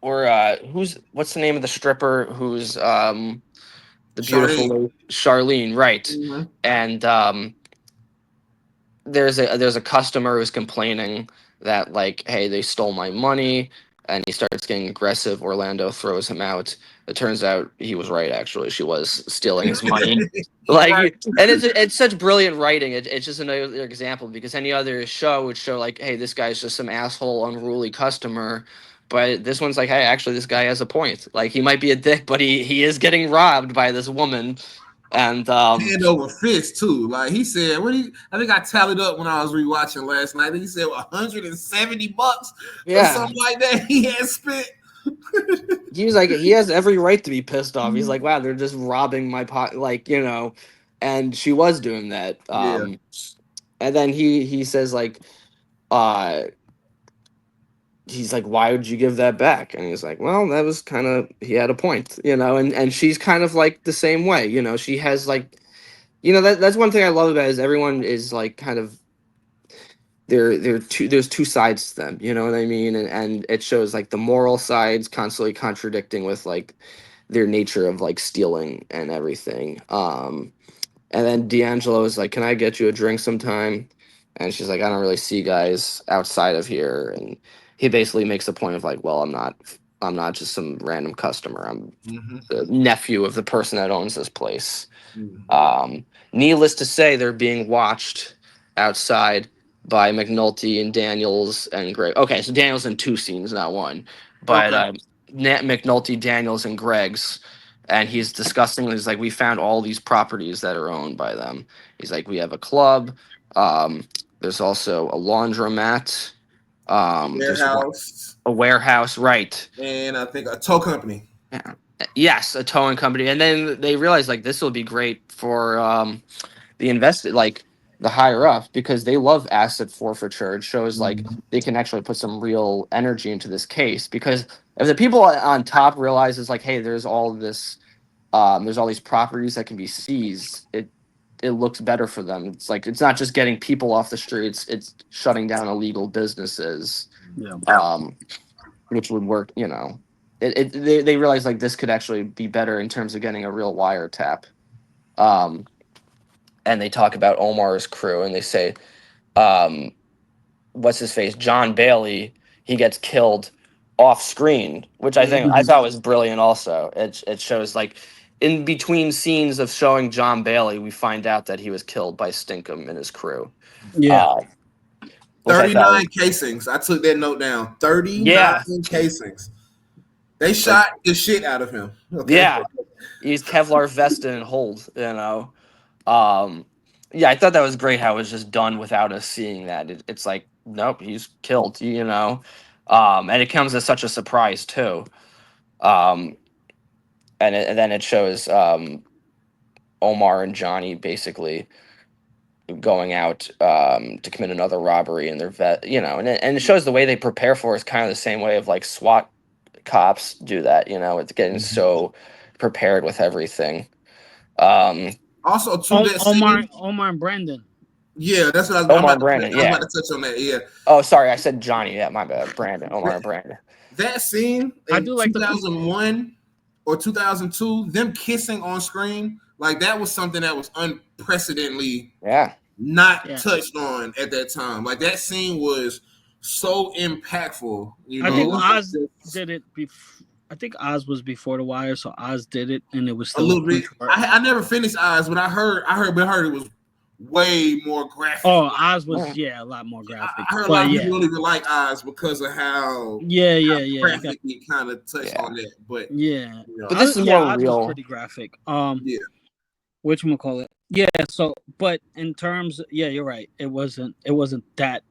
what's the name of the stripper who's the beautiful Charlene. Charlene, right? Mhm. And there's a customer who's complaining that like, hey, they stole my money, and he starts getting aggressive. Orlando throws him out. It turns out he was right. Actually, she was stealing his money. Like, Right. and it's such brilliant writing. It's just another example, because any other show would show like, hey, this guy's just some asshole, unruly customer. But this one's like, hey, actually, this guy has a point. Like, he might be a dick, but he is getting robbed by this woman, and Hand over fist too. Like he said, I think I tallied up when I was rewatching last night. He said $170 or yeah, something like that he had spent. he was like, he has every right to be pissed off. He's like, wow, they're just robbing my pot, like, and she was doing that. Yeah. And then he says like, uh, he's like, why would you give that back? And he's like, well, that was kind of, he had a point, and she's kind of like the same way, she has like, that's one thing I love about it, is everyone is like kind of, there's two sides to them, you know what I mean? And it shows like the moral sides constantly contradicting with like their nature of like stealing and everything. And then D'Angelo is like, "Can I get you a drink sometime?" And she's like, "I don't really see guys outside of here." And he basically makes the point of like, "Well, I'm not just some random customer. I'm Mm-hmm. the nephew of the person that owns this place." Mm-hmm. Um, Needless to say, they're being watched outside by McNulty and Daniels and Greg. Okay, so Daniels in two scenes, not one. But Okay. McNulty, Daniels, and Greg's, and he's discussing. He's like, we found all these properties that are owned by them. He's like, we have a club. There's also a laundromat. There's Warehouse a warehouse, right? and I think a tow company. Yeah. Yes, a towing company, and then they realize like this will be great for the invested, like the higher up, because they love asset forfeiture. It shows like they can actually put some real energy into this case, because if the people on top realizes like, hey, there's all these properties that can be seized, it looks better for them. It's like, it's not just getting people off the streets, it's shutting down illegal businesses, Yeah. which would work, they realize like this could actually be better in terms of getting a real wiretap. um and they talk about Omar's crew, and they say, um, what's his face, John Bailey, he gets killed off screen, which I Mhm. thought was brilliant. Also, it shows like in between scenes of showing John Bailey, we find out that he was killed by Stinkum and his crew, Yeah. uh, which I thought was, 39 casings. I took that note down. 39 yeah, casings. They like, shot the shit out of him. Okay. yeah, he's Kevlar vested and hold, Um, yeah, I thought that was great how it was just done without us seeing that. It's like, nope, he's killed, and it comes as such a surprise too. Um, and then it shows Omar and Johnny basically going out to commit another robbery, and and it shows the way they prepare for it is kind of the same way of like SWAT cops do that. It's getting so prepared with everything. Um, Also, to that scene. Omar and Brandon. Yeah, that's what I'm Omar about and to say. Brandon, I was about yeah. to touch on that. Yeah. Oh, sorry, I said Johnny. Yeah, my bad. Brandon, Omar and Brandon. That scene I in do like the 2001 or 2002, them kissing on screen, like that was something that was unprecedentedly Yeah, not yeah. touched on at that time. Like that scene was so impactful, I think like Oz did it I think Oz was before The Wire, so Oz did it, and it was A still a little bit. punch card. I never finished Eyes, but I heard it was way more graphic. Oh, Oz Yeah. was a lot more graphic, I heard a lot but of yeah, people don't even like Eyes because of how yeah. You got graphic it kind of touched Yeah. on that. But yeah, you know, But this is more Oz was real. pretty graphic. yeah, Whatchamacallit? Yeah. So, but in terms, yeah, you're right. It wasn't. It wasn't that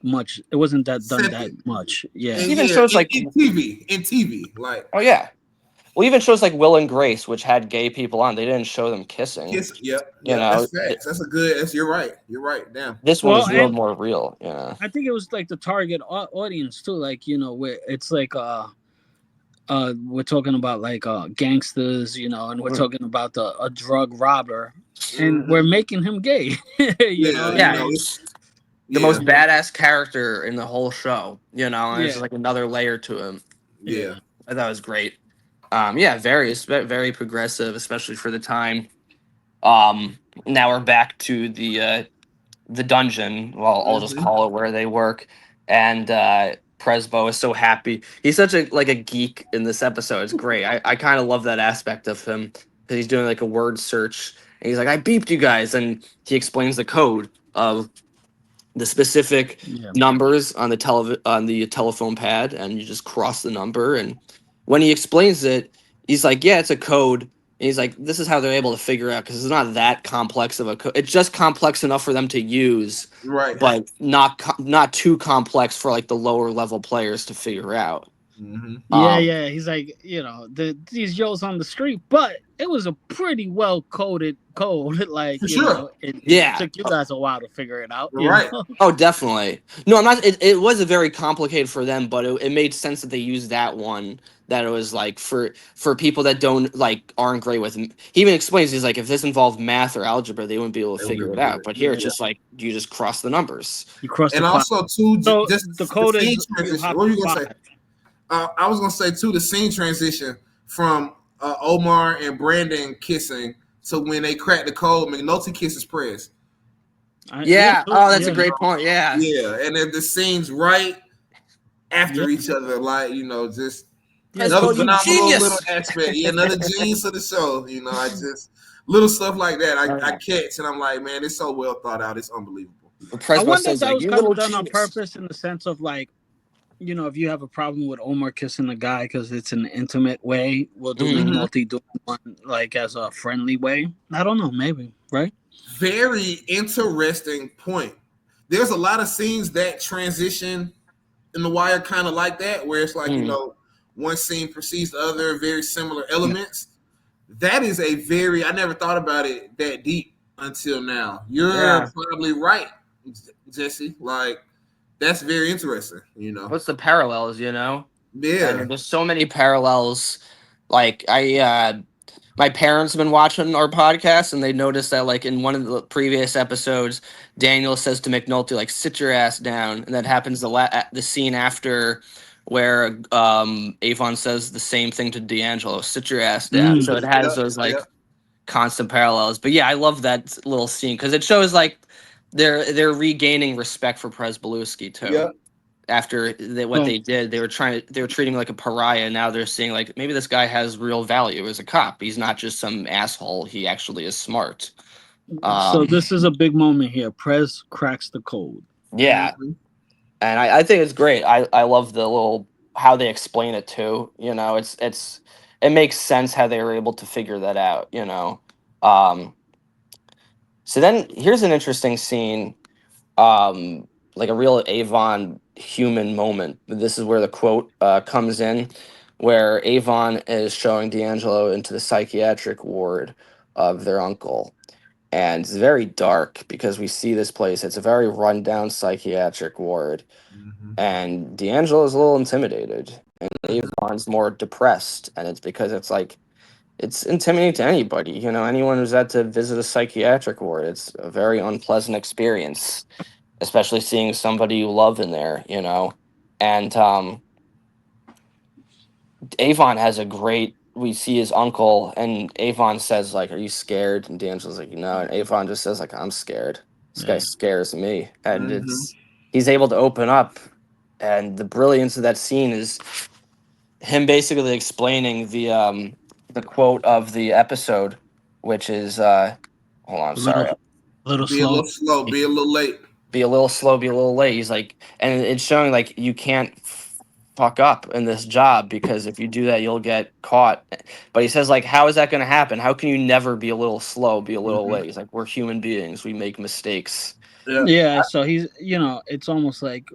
much. It wasn't that done that setting. much. Yeah. And Even yeah, shows like in TV, like oh yeah. Well, even shows like Will and Grace, which had gay people on, they didn't show them kissing. kiss. Yep, You yep. That's know, facts. That's a good. That's you're right. You're right. Damn. this one Well, was real and more real. Yeah. I think it was like the target audience too. Like where it's like we're talking about like gangsters, and we're talking about a drug robber, and we're Mhm. making him gay. You know Yeah, what I you Yeah. know, mean? it's The yeah, most badass character in the whole show, and it's Yeah, like another layer to him. yeah. yeah, I thought it was great. Yeah, very progressive, especially for the time. Now we're back to the dungeon. Well, I'll just Hmm. call it where they work. And Presbo is so happy. He's such a geek in this episode. It's great. I kind of love that aspect of him because he's doing like a word search. And he's like, I beeped you guys, and he explains the code of the specific yeah. numbers on the telephone pad, and you just cross the number. And when he explains it, he's like, "Yeah, it's a code." And he's like, "This is how they're able to figure out because it's not that complex of a code. It's just complex enough for them to use, Right. but not too complex for like the lower level players to figure out." Hmm. Yeah, Um, yeah. He's like, these Joes on the street, but it was a pretty well coded code. Like, For sure. it yeah. took you guys a while to figure it out. Right. Oh, definitely. No, I'm not. It was a very complicated for them, but it made sense that they used that one. That it was like for people that don't like aren't great with. He even explains he's like if this involved math or algebra, they wouldn't be able to They won't be figure able it to do out. it. But here Yeah. it's just like you just cross the numbers. You cross the And clock. also too, So just the the code scene is you transition. hop What were to you gonna say? five. I was gonna say too, the scene transition from Omar and Brandon kissing to when they crack the code. McNulty kisses Prez. Yeah. Oh, that's a Yeah, great point. Yeah. Yeah, and then the scenes right yeah, after each other, like just yeah. another So Presbo, you phenomenal little genius. aspect. Yeah, another genius of the show. I just little stuff like that. Oh, I yeah. catch, and I'm like, man, it's so well thought out. It's unbelievable. I Presbo wonder if says that like was you kind little of done on genius. purpose in the sense of like, if you have a problem with Omar kissing a guy because it's an intimate way, we'll do Mhm. McNulty doing one like as a friendly way. I don't know, maybe, right? Very interesting point. There's a lot of scenes that transition in The Wire kind of like that, where it's like, Mm. one scene precedes the other, very similar elements. That is I never thought about it that deep until now. You're Yeah. probably right, Jesse. Like, that's very interesting, What's the parallels? Yeah. And there's so many parallels. Like my parents have been watching our podcast and they noticed that like in one of the previous episodes, Daniel says to McNulty like sit your ass down, and that happens the scene after where Avon says the same thing to D'Angelo, sit your ass down. So it has Yep. those like Yep. constant parallels. But yeah, I love that little scene because it shows like they're regaining respect for Presbeluski too Yep. after what So, they did. They were treating him like a pariah, and now they're seeing like maybe this guy has real value as a cop. He's not just some asshole. He actually is smart. so Um, this is a big moment here. Prez cracks the code. yeah, Mhm. and I think it's great. I love the little how they explain it too. It makes sense how they were able to figure that out. Um, so then here's an interesting scene, like a real Avon human moment. This is where the quote comes in, where Avon is showing D'Angelo into the psychiatric ward of their uncle. And it's very dark because we see this place. It's a very rundown psychiatric ward. Mhm. And D'Angelo is a little intimidated. And Mhm. Avon's more depressed. And it's because it's intimidating to anybody. Anyone who's had to visit a psychiatric ward, it's a very unpleasant experience, especially seeing somebody you love in there. And Avon has a great. We see his uncle, and Avon says like, "Are you scared?" And D'Angelo's like, "No." And Avon just says like, "I'm scared. This guy Yeah. scares me." And Mhm. he's able to open up, and the brilliance of that scene is him basically explaining the quote of the episode, which is hold on, A little, sorry, little Be a slow. little slow, be a little late. be a little slow, be a little late. He's like, and it's showing like you can't fuck up in this job because if you do that, you'll get caught. But he says like, how is that going to happen? How can you never be a little slow, be a little Mhm. late? He's like, we're human beings, we make mistakes. Yeah, Yeah, so he's, it's almost like,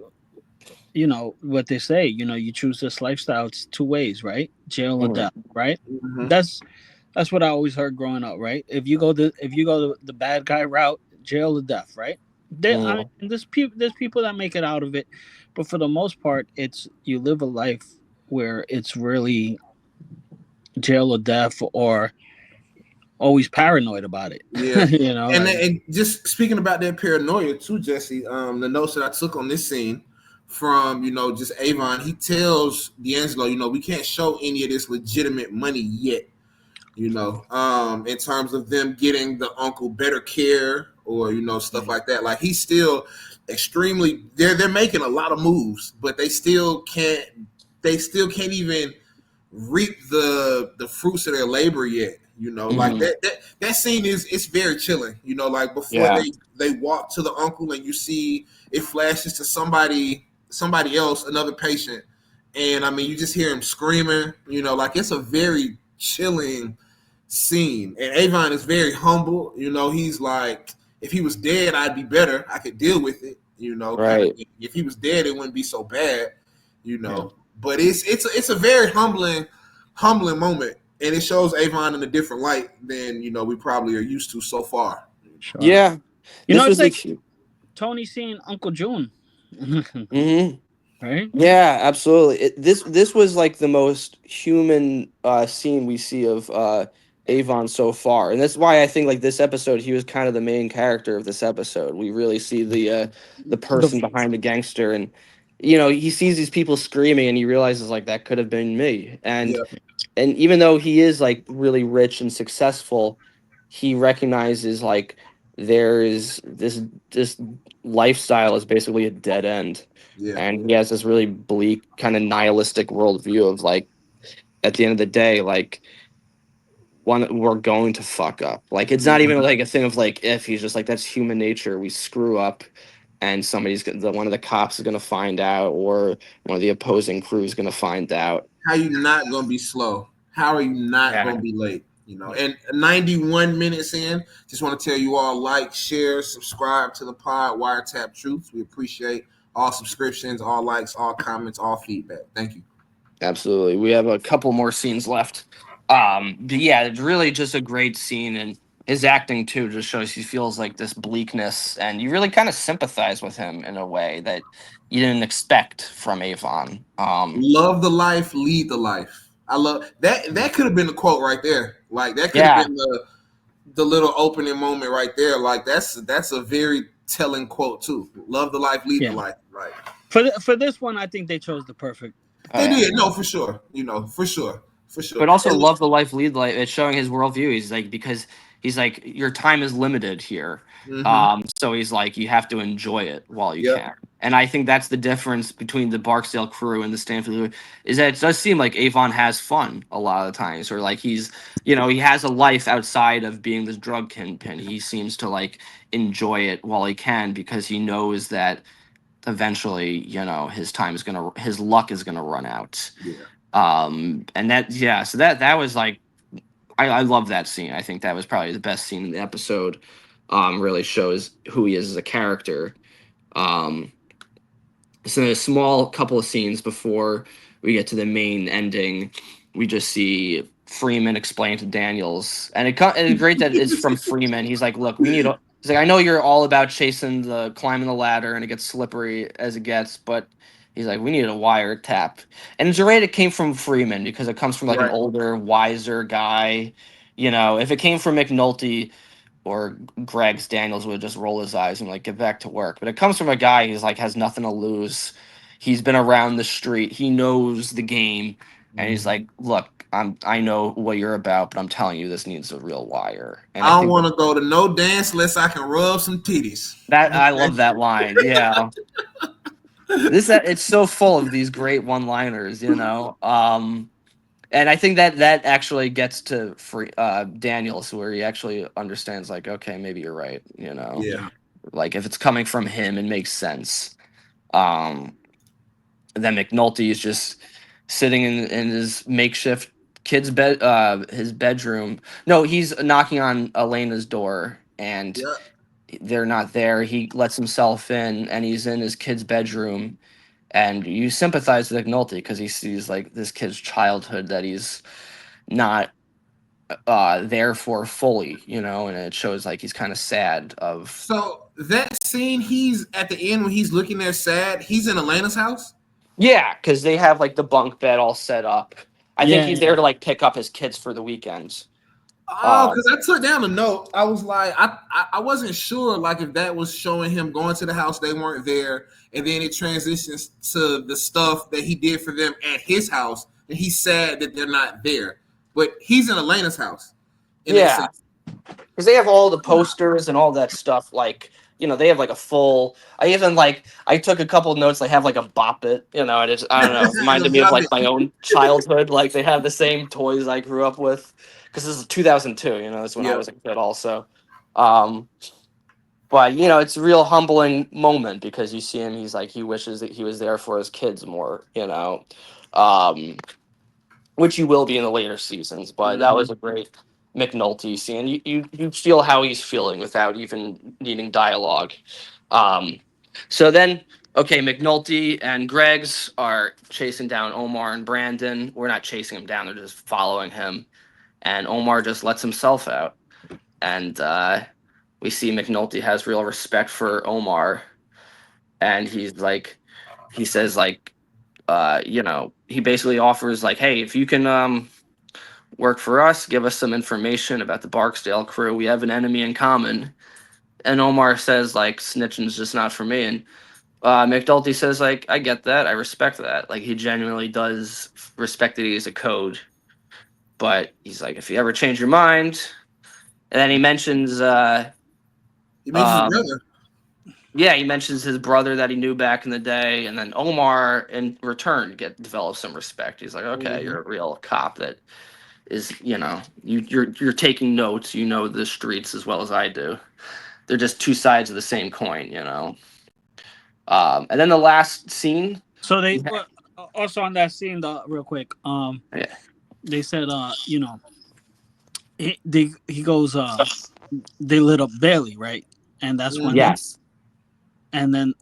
what they say, you choose this lifestyle, it's two ways, right? Jail or Mhm. death, right? mhm. That's what I always heard growing up, right? If you go the bad guy route, jail or death, right? I Mhm. mean, there's people that make it out of it, but for the most part, it's you live a life where it's really jail or death, or always paranoid about it. Yeah. And, Like, and just speaking about that paranoia too, Jesse, the notes that I took on this scene from, just Avon, he tells D'Angelo, we can't show any of this legitimate money yet, in terms of them getting the uncle better care or, stuff like that. Like he's still extremely, they're making a lot of moves, but they still can't even reap the fruits of their labor yet. Like Mhm. that scene it's very chilling. Like before Yeah. they walk to the uncle and you see it flashes to somebody else, another patient, and I mean you just hear him screaming. Like it's a very chilling scene. And Avon is very humble. He's like, if he was dead, I'd be better. I could deal with it. Kind of. Right. If he was dead, it wouldn't be so bad. You yeah, know, but it's a very humbling moment, and it shows Avon in a different light than we probably are used to so far. sure. Yeah. This It's was like like. Tony seeing Uncle June, Mhm. right? Yeah, absolutely. This was like the most human scene we see of Avon so far, and that's why I think like this episode he was kind of the main character of this episode. We really see the The person behind the gangster, and he sees these people screaming, and he realizes like that could have been me, Yeah, and even though he is like really rich and successful, he recognizes like there is this lifestyle is basically a dead end, yeah, and he has this really bleak kind of nihilistic worldview of like at the end of the day like one we're going to fuck up, like it's not even mhm. like a thing of like if he's just like that's human nature, we screw up and one of the cops is going to find out or one of the opposing crew is going to find out. How you not gonna be slow? How are you not Yeah. gonna be late? And 91 minutes in, just want to tell you all like, share, subscribe to the pod, Wiretap Truths. We appreciate all subscriptions, all likes, all comments, all feedback. Thank you. Absolutely. We have a couple more scenes left. But yeah, it's really just a great scene, and his acting too just shows he feels like this bleakness, and you really kind of sympathize with him in a way that you didn't expect from Avon. Love the life, lead the life. I love that. That could have been the quote right there. Like that could have Yeah, been the little opening moment right there. Like that's a very telling quote too. Love the life, lead the yeah. life. Right. For this one, I think they chose the perfect. oh, They yeah. did. No, for sure. For sure. For sure. But also And love the life, lead life. It's showing his worldview. He's like because he's like your time is limited here. mm-hmm. So he's like you have to enjoy it while you Yep. can. And I think that's the difference between the Barksdale crew and the Stanford crew, is that it does seem like Avon has fun a lot of the times, or like he's he has a life outside of being this drug kingpin. He seems to like enjoy it while he can because he knows that eventually his luck is gonna run out. Yeah. And that yeah, so that was like I love that scene. I think that was probably the best scene in the episode. Really shows who he is as a character. Um, so a small couple of scenes before we get to the main ending, we just see Freeman explain to Daniels, and it's great that it's from Freeman. He's like, "Look, we need." He's like, "I know you're all about chasing the climbing the ladder, and it gets slippery as it gets, but." He's like, we need a wiretap. And it's great it came from Freeman because it comes from like an Right. older, wiser guy. If it came from McNulty, or Greg's Daniels would just roll his eyes and like get back to work. But it comes from a guy who's like has nothing to lose. He's been around the street. He knows the game, and he's like, "Look, I know what you're about, but I'm telling you, this needs a real wire." And I I don't think want to go to no dance unless I can rub some titties. that I Okay. love that line. Yeah, It's so full of these great one-liners, you know. And I think that actually gets to Daniels, where he actually understands, like, okay, maybe you're right, you know. Yeah. Like if it's coming from him, it makes sense. Um, and then McNulty is just sitting in his makeshift kid's bed, his bedroom. No, he's knocking on Elena's door, and Yeah. they're not there. He lets himself in, and he's in his kid's bedroom, and you sympathize with McNulty because he sees like this kid's childhood that he's not there for fully, you know, and it shows like he's kind of sad of. So that scene, he's at the end when he's looking there sad. He's in Elena's house. Yeah, because they have like the bunk bed all set up. I think Yeah, he's yeah. there to like pick up his kids for the weekends. Oh, because I took down a note. I was like, I wasn't sure like if that was showing him going to the house, they weren't there, and then it transitions to the stuff that he did for them at his house, and he's sad that they're not there. But he's in Elena's house. In that Yeah, scene. because they have all the posters and all that stuff. Like, you know, they have like a full. I took a couple of notes. They have like a Bop It, you know, and it's, I don't know, it reminded me of like my own childhood. Like they have the same toys I grew up with. Because this is 2002, you know, that's when I Yeah. was a kid also. Um, but you know, it's a real humbling moment because you see him. He's like he wishes that he was there for his kids more, you know, um, which he will be in the later seasons. But that was a great McNulty scene. You feel how he's feeling without even needing dialogue. Um, so then, okay, McNulty and Greg's are chasing down Omar and Brandon. We're not chasing him down; they're just following him. And Omar just lets himself out, and we see McNulty has real respect for Omar, and he says like, you know, he basically offers like, hey, if you can work for us, give us some information about the Barksdale crew. We have an enemy in common. And Omar says like, snitching's just not for me. And McNulty says like, I get that, I respect that. Like he genuinely does respect that he is a code, but he's like, if you ever change your mind. And then he mentions He mentions his um, brother. yeah, he mentions his brother that he knew back in the day, and then Omar in return develops some respect. He's like, okay, you're a real cop that is, you know, you're taking notes. You know the streets as well as I do. They're just two sides of the same coin, you know. And then the last scene. So also on that scene, real quick, Yeah. they said, you know, he goes, they lit up Bailey, right? And that's when, Yes. and then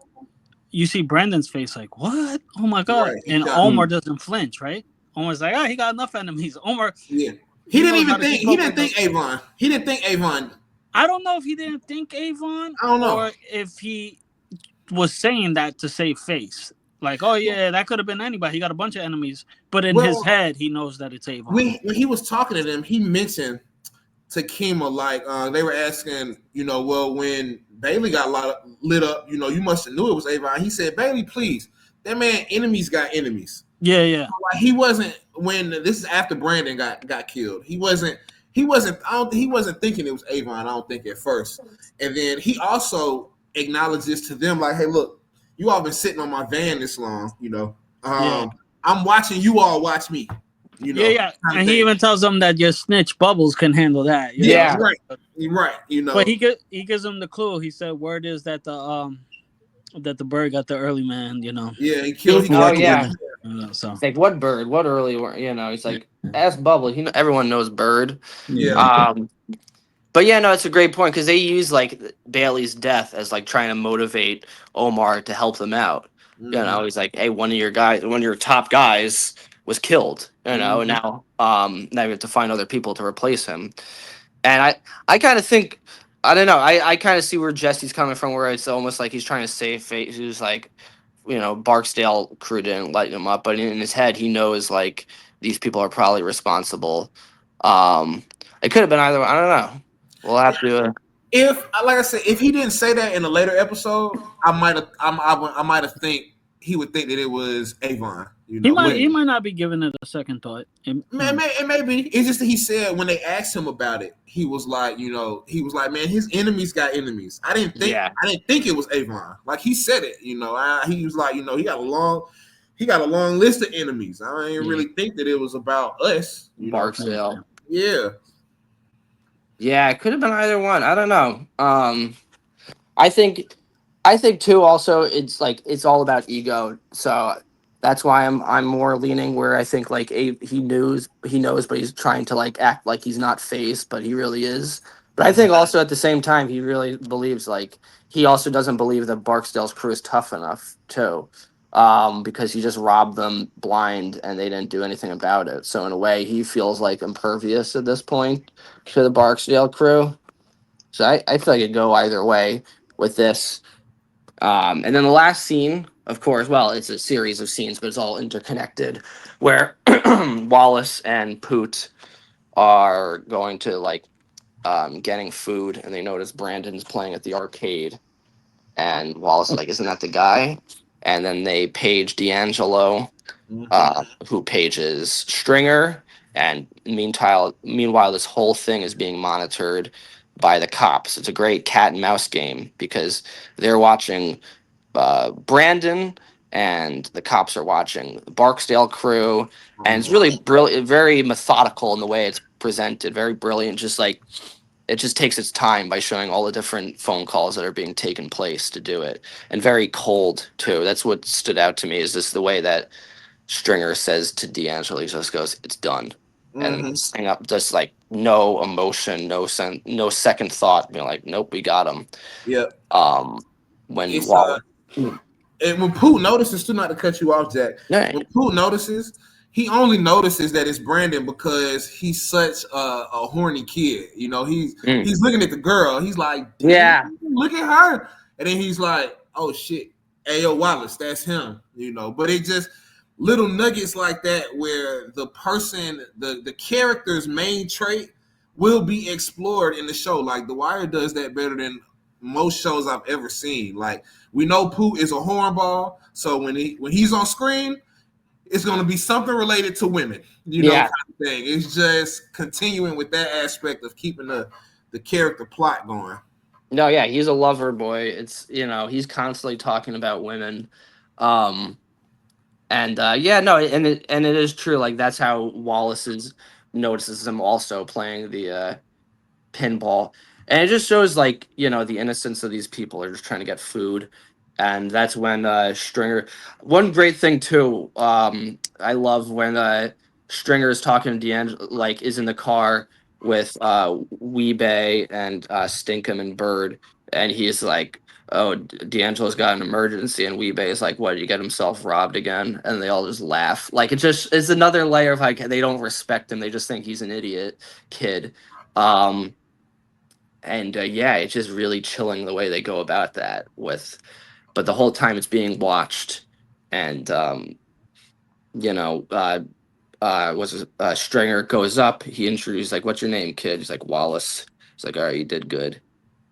you see Brandon's face, like, what? Oh my god! Right. He And got, Omar doesn't flinch, right? Omar's like, oh, he got enough enemies. Omar, yeah. he knows how to keep He up didn't with them. think Avon. He didn't think Avon. I don't know if he didn't think Avon I don't know. or if he was saying that to save face. Like, oh yeah, that could have been anybody. He got a bunch of enemies, but in his head, he knows that it's Avon. When he was talking to them, he mentioned to Kima, like they were asking, you know, well, when Bailey got lit up, you know, you must have knew it was Avon. He said, Bailey, please, that man, enemies got enemies. Yeah, yeah. Like, he wasn't when this is after Brandon got killed. He wasn't thinking it was Avon. I don't think at first, and then he also acknowledges to them like, hey, look, you all been sitting on my van this long, you know. I'm watching you all watch me. You know, yeah. And he even tells them that your snitch Bubbles can handle that. You Yeah. know? Right. You're right. You know, But he gives them the clue. He said, "Word is that the bird got the early man." You know. yeah, he killed. Yeah. So It's like, what bird? What early? You know, he's like, ask Bubble. Everyone knows Bird. Yeah. But yeah, no, it's a great point because they use like Bailey's death as like trying to motivate Omar to help them out. You know, he's like, hey, one of your top guys was killed. You know, and now you have to find other people to replace him. And I kind of think, I don't know, I kind of see where Jesse's coming from, where it's almost like he's trying to save face. He's like, you know, Barksdale crew didn't light him up, but in his head, he knows like these people are probably responsible. It could have been either. I don't know. We'll have to. If, like I said, if he didn't say that in a later episode, I might have think he would think that it was Avon, He might but he might not be giving it a second thought. it may be. It's just that he said when they asked him about it, he was like, man, his enemies got enemies. Yeah. I didn't think it was Avon. Like he said it, he was like, he got a long list of enemies. I didn't really think that it was about us, Barksdale. Yeah. Yeah, it could have been either one. I don't know. I think too also it's all about ego. So that's why I'm more leaning where I think like he knows but he's trying to like act like he's not phased, but he really is. But I think also at the same time he really believes like he also doesn't believe that Barksdale's crew is tough enough too. Because he just robbed them blind and they didn't do anything about it. So in a way he feels like impervious at this point to the Barksdale crew. So I feel like it could go either way with this. And then the last scene, of course, well, it's a series of scenes, but it's all interconnected, where Wallace and Poot are going to like getting food, and they notice Brandon's playing at the arcade, and Wallace is like, "Isn't that the guy?" And then they page D'Angelo, who pages Stringer, and meanwhile, this whole thing is being monitored by the cops. It's a great cat and mouse game because they're watching Brandon, and the cops are watching the Barksdale crew, and it's really brilliant, very methodical in the way it's presented, very brilliant. Just like it just takes its time by showing all the different phone calls that are being taken place to do it, and very cold too. That's what stood out to me is just the way that Stringer says to D'Angelo, he just goes, "It's done," and then hang up, just like no emotion, no second thought, being like, "Nope, we got him." Yep. When It's Wallace, and when Pooh notices, too, not to cut you off, Jack. yeah, When Pooh notices, he only notices that it's Brandon because he's such a horny kid. He's looking at the girl. He's like, damn, yeah, look at her. And then he's like, oh shit, Ayo Wallace, that's him. But it just little nuggets like that where the character's main trait will be explored in the show. Like The Wire does that better than most shows I've ever seen. Like we know Pooh is a hornball, so when he's on screen, it's going to be something related to women, yeah. kind of thing. It's just continuing with that aspect of keeping the character plot going. No, yeah, he's a lover boy. It's he's constantly talking about women, um, and yeah, no, and it is true. Like that's how notices him also playing the pinball, and it just shows like the innocence of these people are just trying to get food. And that's when Stringer, one great thing too, I love when Stringer is talking to D'Angelo, like is in the car with Weebay and Stinkum and Bird, and he's like, "Oh, D'Angelo's got an emergency," and Weebay is like, "What, did he get himself robbed again?" And they all just laugh. Like it's another layer of like they don't respect him, they just think he's an idiot kid. um and yeah, it's just really chilling the way they go about that but the whole time it's being watched. And you know was Stringer goes up, he introduces like, "What's your name, kid?" He's like, "Wallace." He's like, "All right, you did good."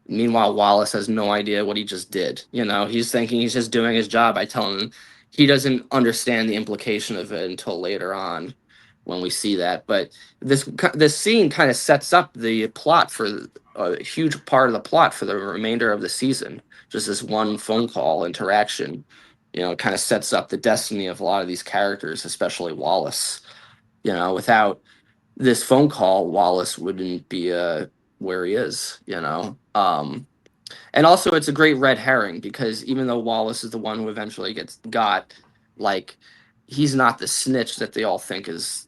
Meanwhile, Wallace has no idea what he just did. He's thinking he's just doing his job by telling him. He doesn't understand the implication of it until later on when we see that. But this scene kind of sets up the plot for a huge part of the plot for the remainder of the season. Just this one phone call interaction, kind of sets up the destiny of a lot of these characters, especially Wallace. Without this phone call, Wallace wouldn't be where he is. And also it's a great red herring because even though Wallace is the one who eventually got, like, he's not the snitch that they all think is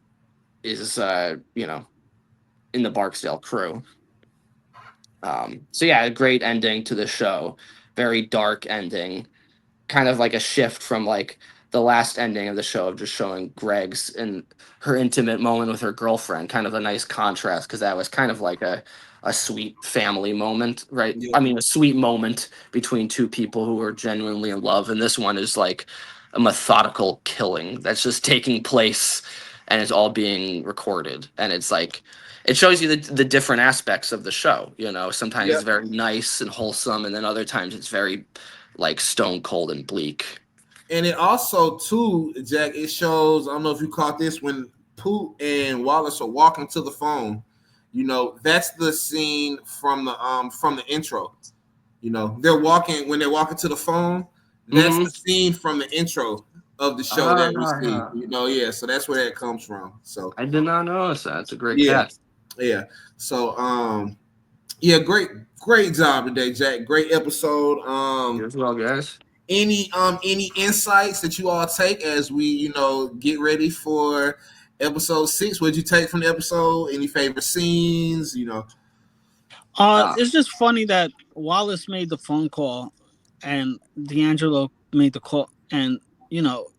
in the Barksdale crew. So yeah, a great ending to the show. Very dark ending, kind of like a shift from like the last ending of the show of just showing Greg's and her intimate moment with her girlfriend. Kind of a nice contrast because that was kind of like a sweet family moment, right? Yeah. I mean, a sweet moment between two people who are genuinely in love, and this one is like a methodical killing that's just taking place, and it's all being recorded, and it's like it shows you the different aspects of the show. Sometimes Yeah. it's very nice and wholesome, and then other times it's very like stone cold and bleak. And it also too, Jack, it shows, I don't know if you caught this, when Pooh and Wallace are walking to the phone, that's the scene from the intro. They're walking to the phone. That's Mm-hmm. the scene from the intro of the show that we see. Yeah. So that's where that comes from. So I did not notice that. It's a great yeah, catch. yeah. So yeah, great job today, Jack. Great episode. You as well, guys. Any insights that you all take as we get ready for episode 6? What'd you take from the episode? Any favorite scenes? It's just funny that Wallace made the phone call and D'Angelo made the call, and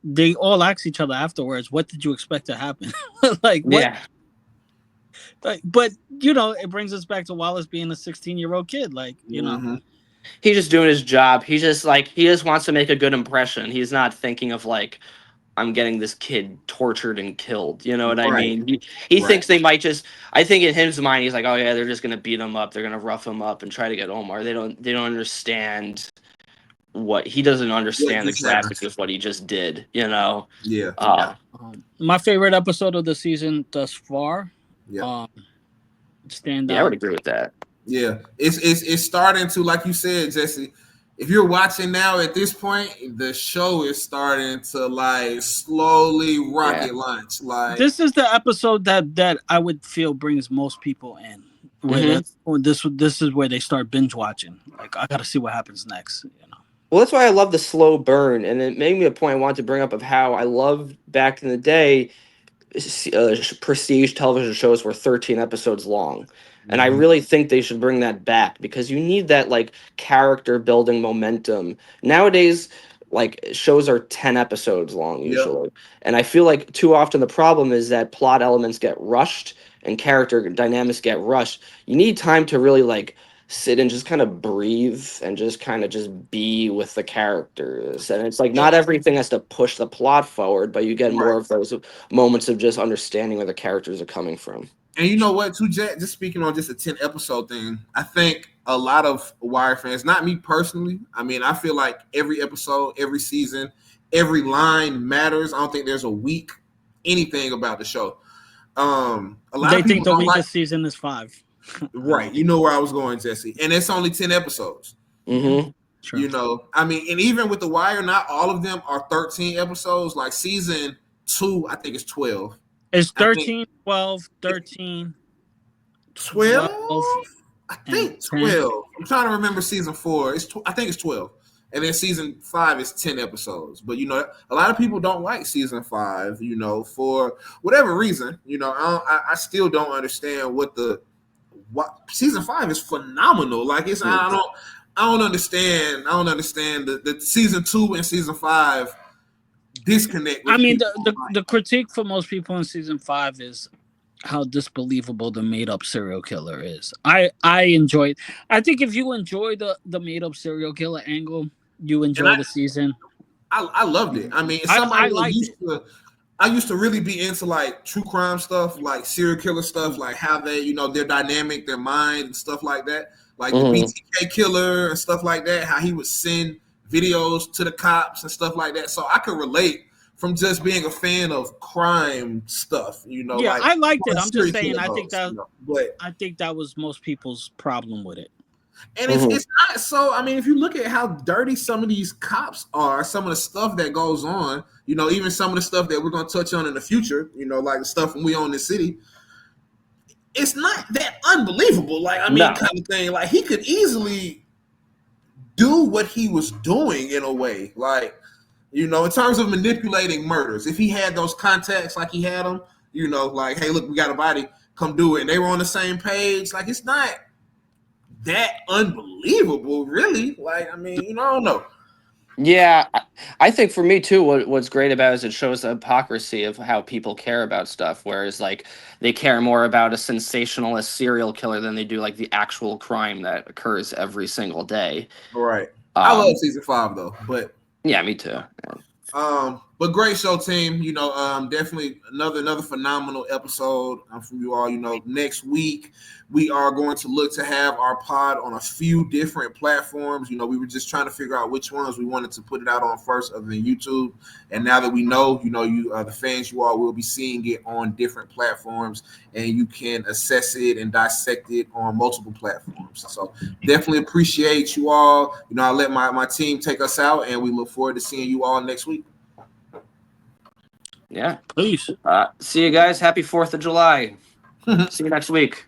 they all asked each other afterwards, "What did you expect to happen?" Like what? Yeah. But it brings us back to Wallace being a 16-year-old kid. Like Mm-hmm. He's just doing his job. He just wants to make a good impression. He's not thinking of like, I'm getting this kid tortured and killed. You know what I Right. mean? He Right. thinks they might just. I think in his mind, he's like, oh yeah, they're just gonna beat him up. They're gonna rough him up and try to get Omar. They don't understand what he doesn't What understand the just happened? graphics of what he just did. You know. Yeah. my favorite episode of the season thus far. Yeah. Stand Yeah, I out. would agree with that. Yeah. It's starting to, like you said, Jesse. If you're watching now at this point, the show is starting to like slowly rocket launch. Like This is the episode that I would feel brings most people in. This is where they start binge watching. Like, I got to see what happens next. Well, that's why I love the slow burn, and it made me a point I wanted to bring up of how I loved back in the day. Prestige television shows were 13 episodes long, and I really think they should bring that back because you need that like character building momentum. Nowadays, like shows are 10 episodes long usually, and I feel like too often the problem is that plot elements get rushed and character dynamics get rushed. You need time to really like sit and just kind of breathe and just kind of just be with the characters, and it's like not everything has to push the plot forward, but you get more of those moments of just understanding where the characters are coming from. And you know what, too, Jack? Just speaking on just a 10 episode thing, I think a lot of Wire fans, not me personally, I mean, I feel like every episode, every season, every line matters. I don't think there's a weak anything about the show. A lot They of think people the don't weakest season is 5. Right. You know where I was going, Jesse. And it's only 10 episodes. Mm-hmm. I mean, and even with The Wire, not all of them are 13 episodes. Like season 2, I think it's 12. It's 13, 12, 13, 12? I think 12. 10. I'm trying to remember season 4. I think it's 12. And then season 5 is 10 episodes. But, a lot of people don't like season 5, for whatever reason. I still don't understand what season 5 is phenomenal. Like I don't understand the season 2 and season 5 disconnect. I mean, the critique for most people in season 5 is how disbelievable the made-up serial killer is. I enjoyed. I think if you enjoy the made-up serial killer angle, you enjoy the season. I loved it. I mean, I used to really be into like true crime stuff, like serial killer stuff, like how they, their dynamic, their mind and stuff like that. Like the BTK killer and stuff like that, how he would send videos to the cops and stuff like that. So I could relate from just being a fan of crime stuff, Yeah, like, I liked it. I'm just saying, I think that was most people's problem with it. And it's not so. I mean, if you look at how dirty some of these cops are, some of the stuff that goes on, even some of the stuff that we're going to touch on in the future, like the stuff when we own the city, it's not that unbelievable. Like, I mean, kind of thing. Like, he could easily do what he was doing in a way. Like, in terms of manipulating murders, if he had those contacts like he had them, like, hey, look, we got a body, come do it. And they were on the same page. Like, it's not that unbelievable, really. Like, I mean, I don't know. Yeah, I think for me too, what's great about it is it shows the hypocrisy of how people care about stuff. Whereas like they care more about a sensationalist serial killer than they do like the actual crime that occurs every single day. Right. I love season 5 though, but yeah, me too. But But great show, team. Definitely another phenomenal episode from you all. Next week we are going to look to have our pod on a few different platforms. We were just trying to figure out which ones we wanted to put it out on first, other than YouTube. And now that we know, the fans, you all will be seeing it on different platforms, and you can assess it and dissect it on multiple platforms. So definitely appreciate you all. I'll let my team take us out, and we look forward to seeing you all next week. Yeah. Peace. See you guys. Happy 4th of July. See you next week.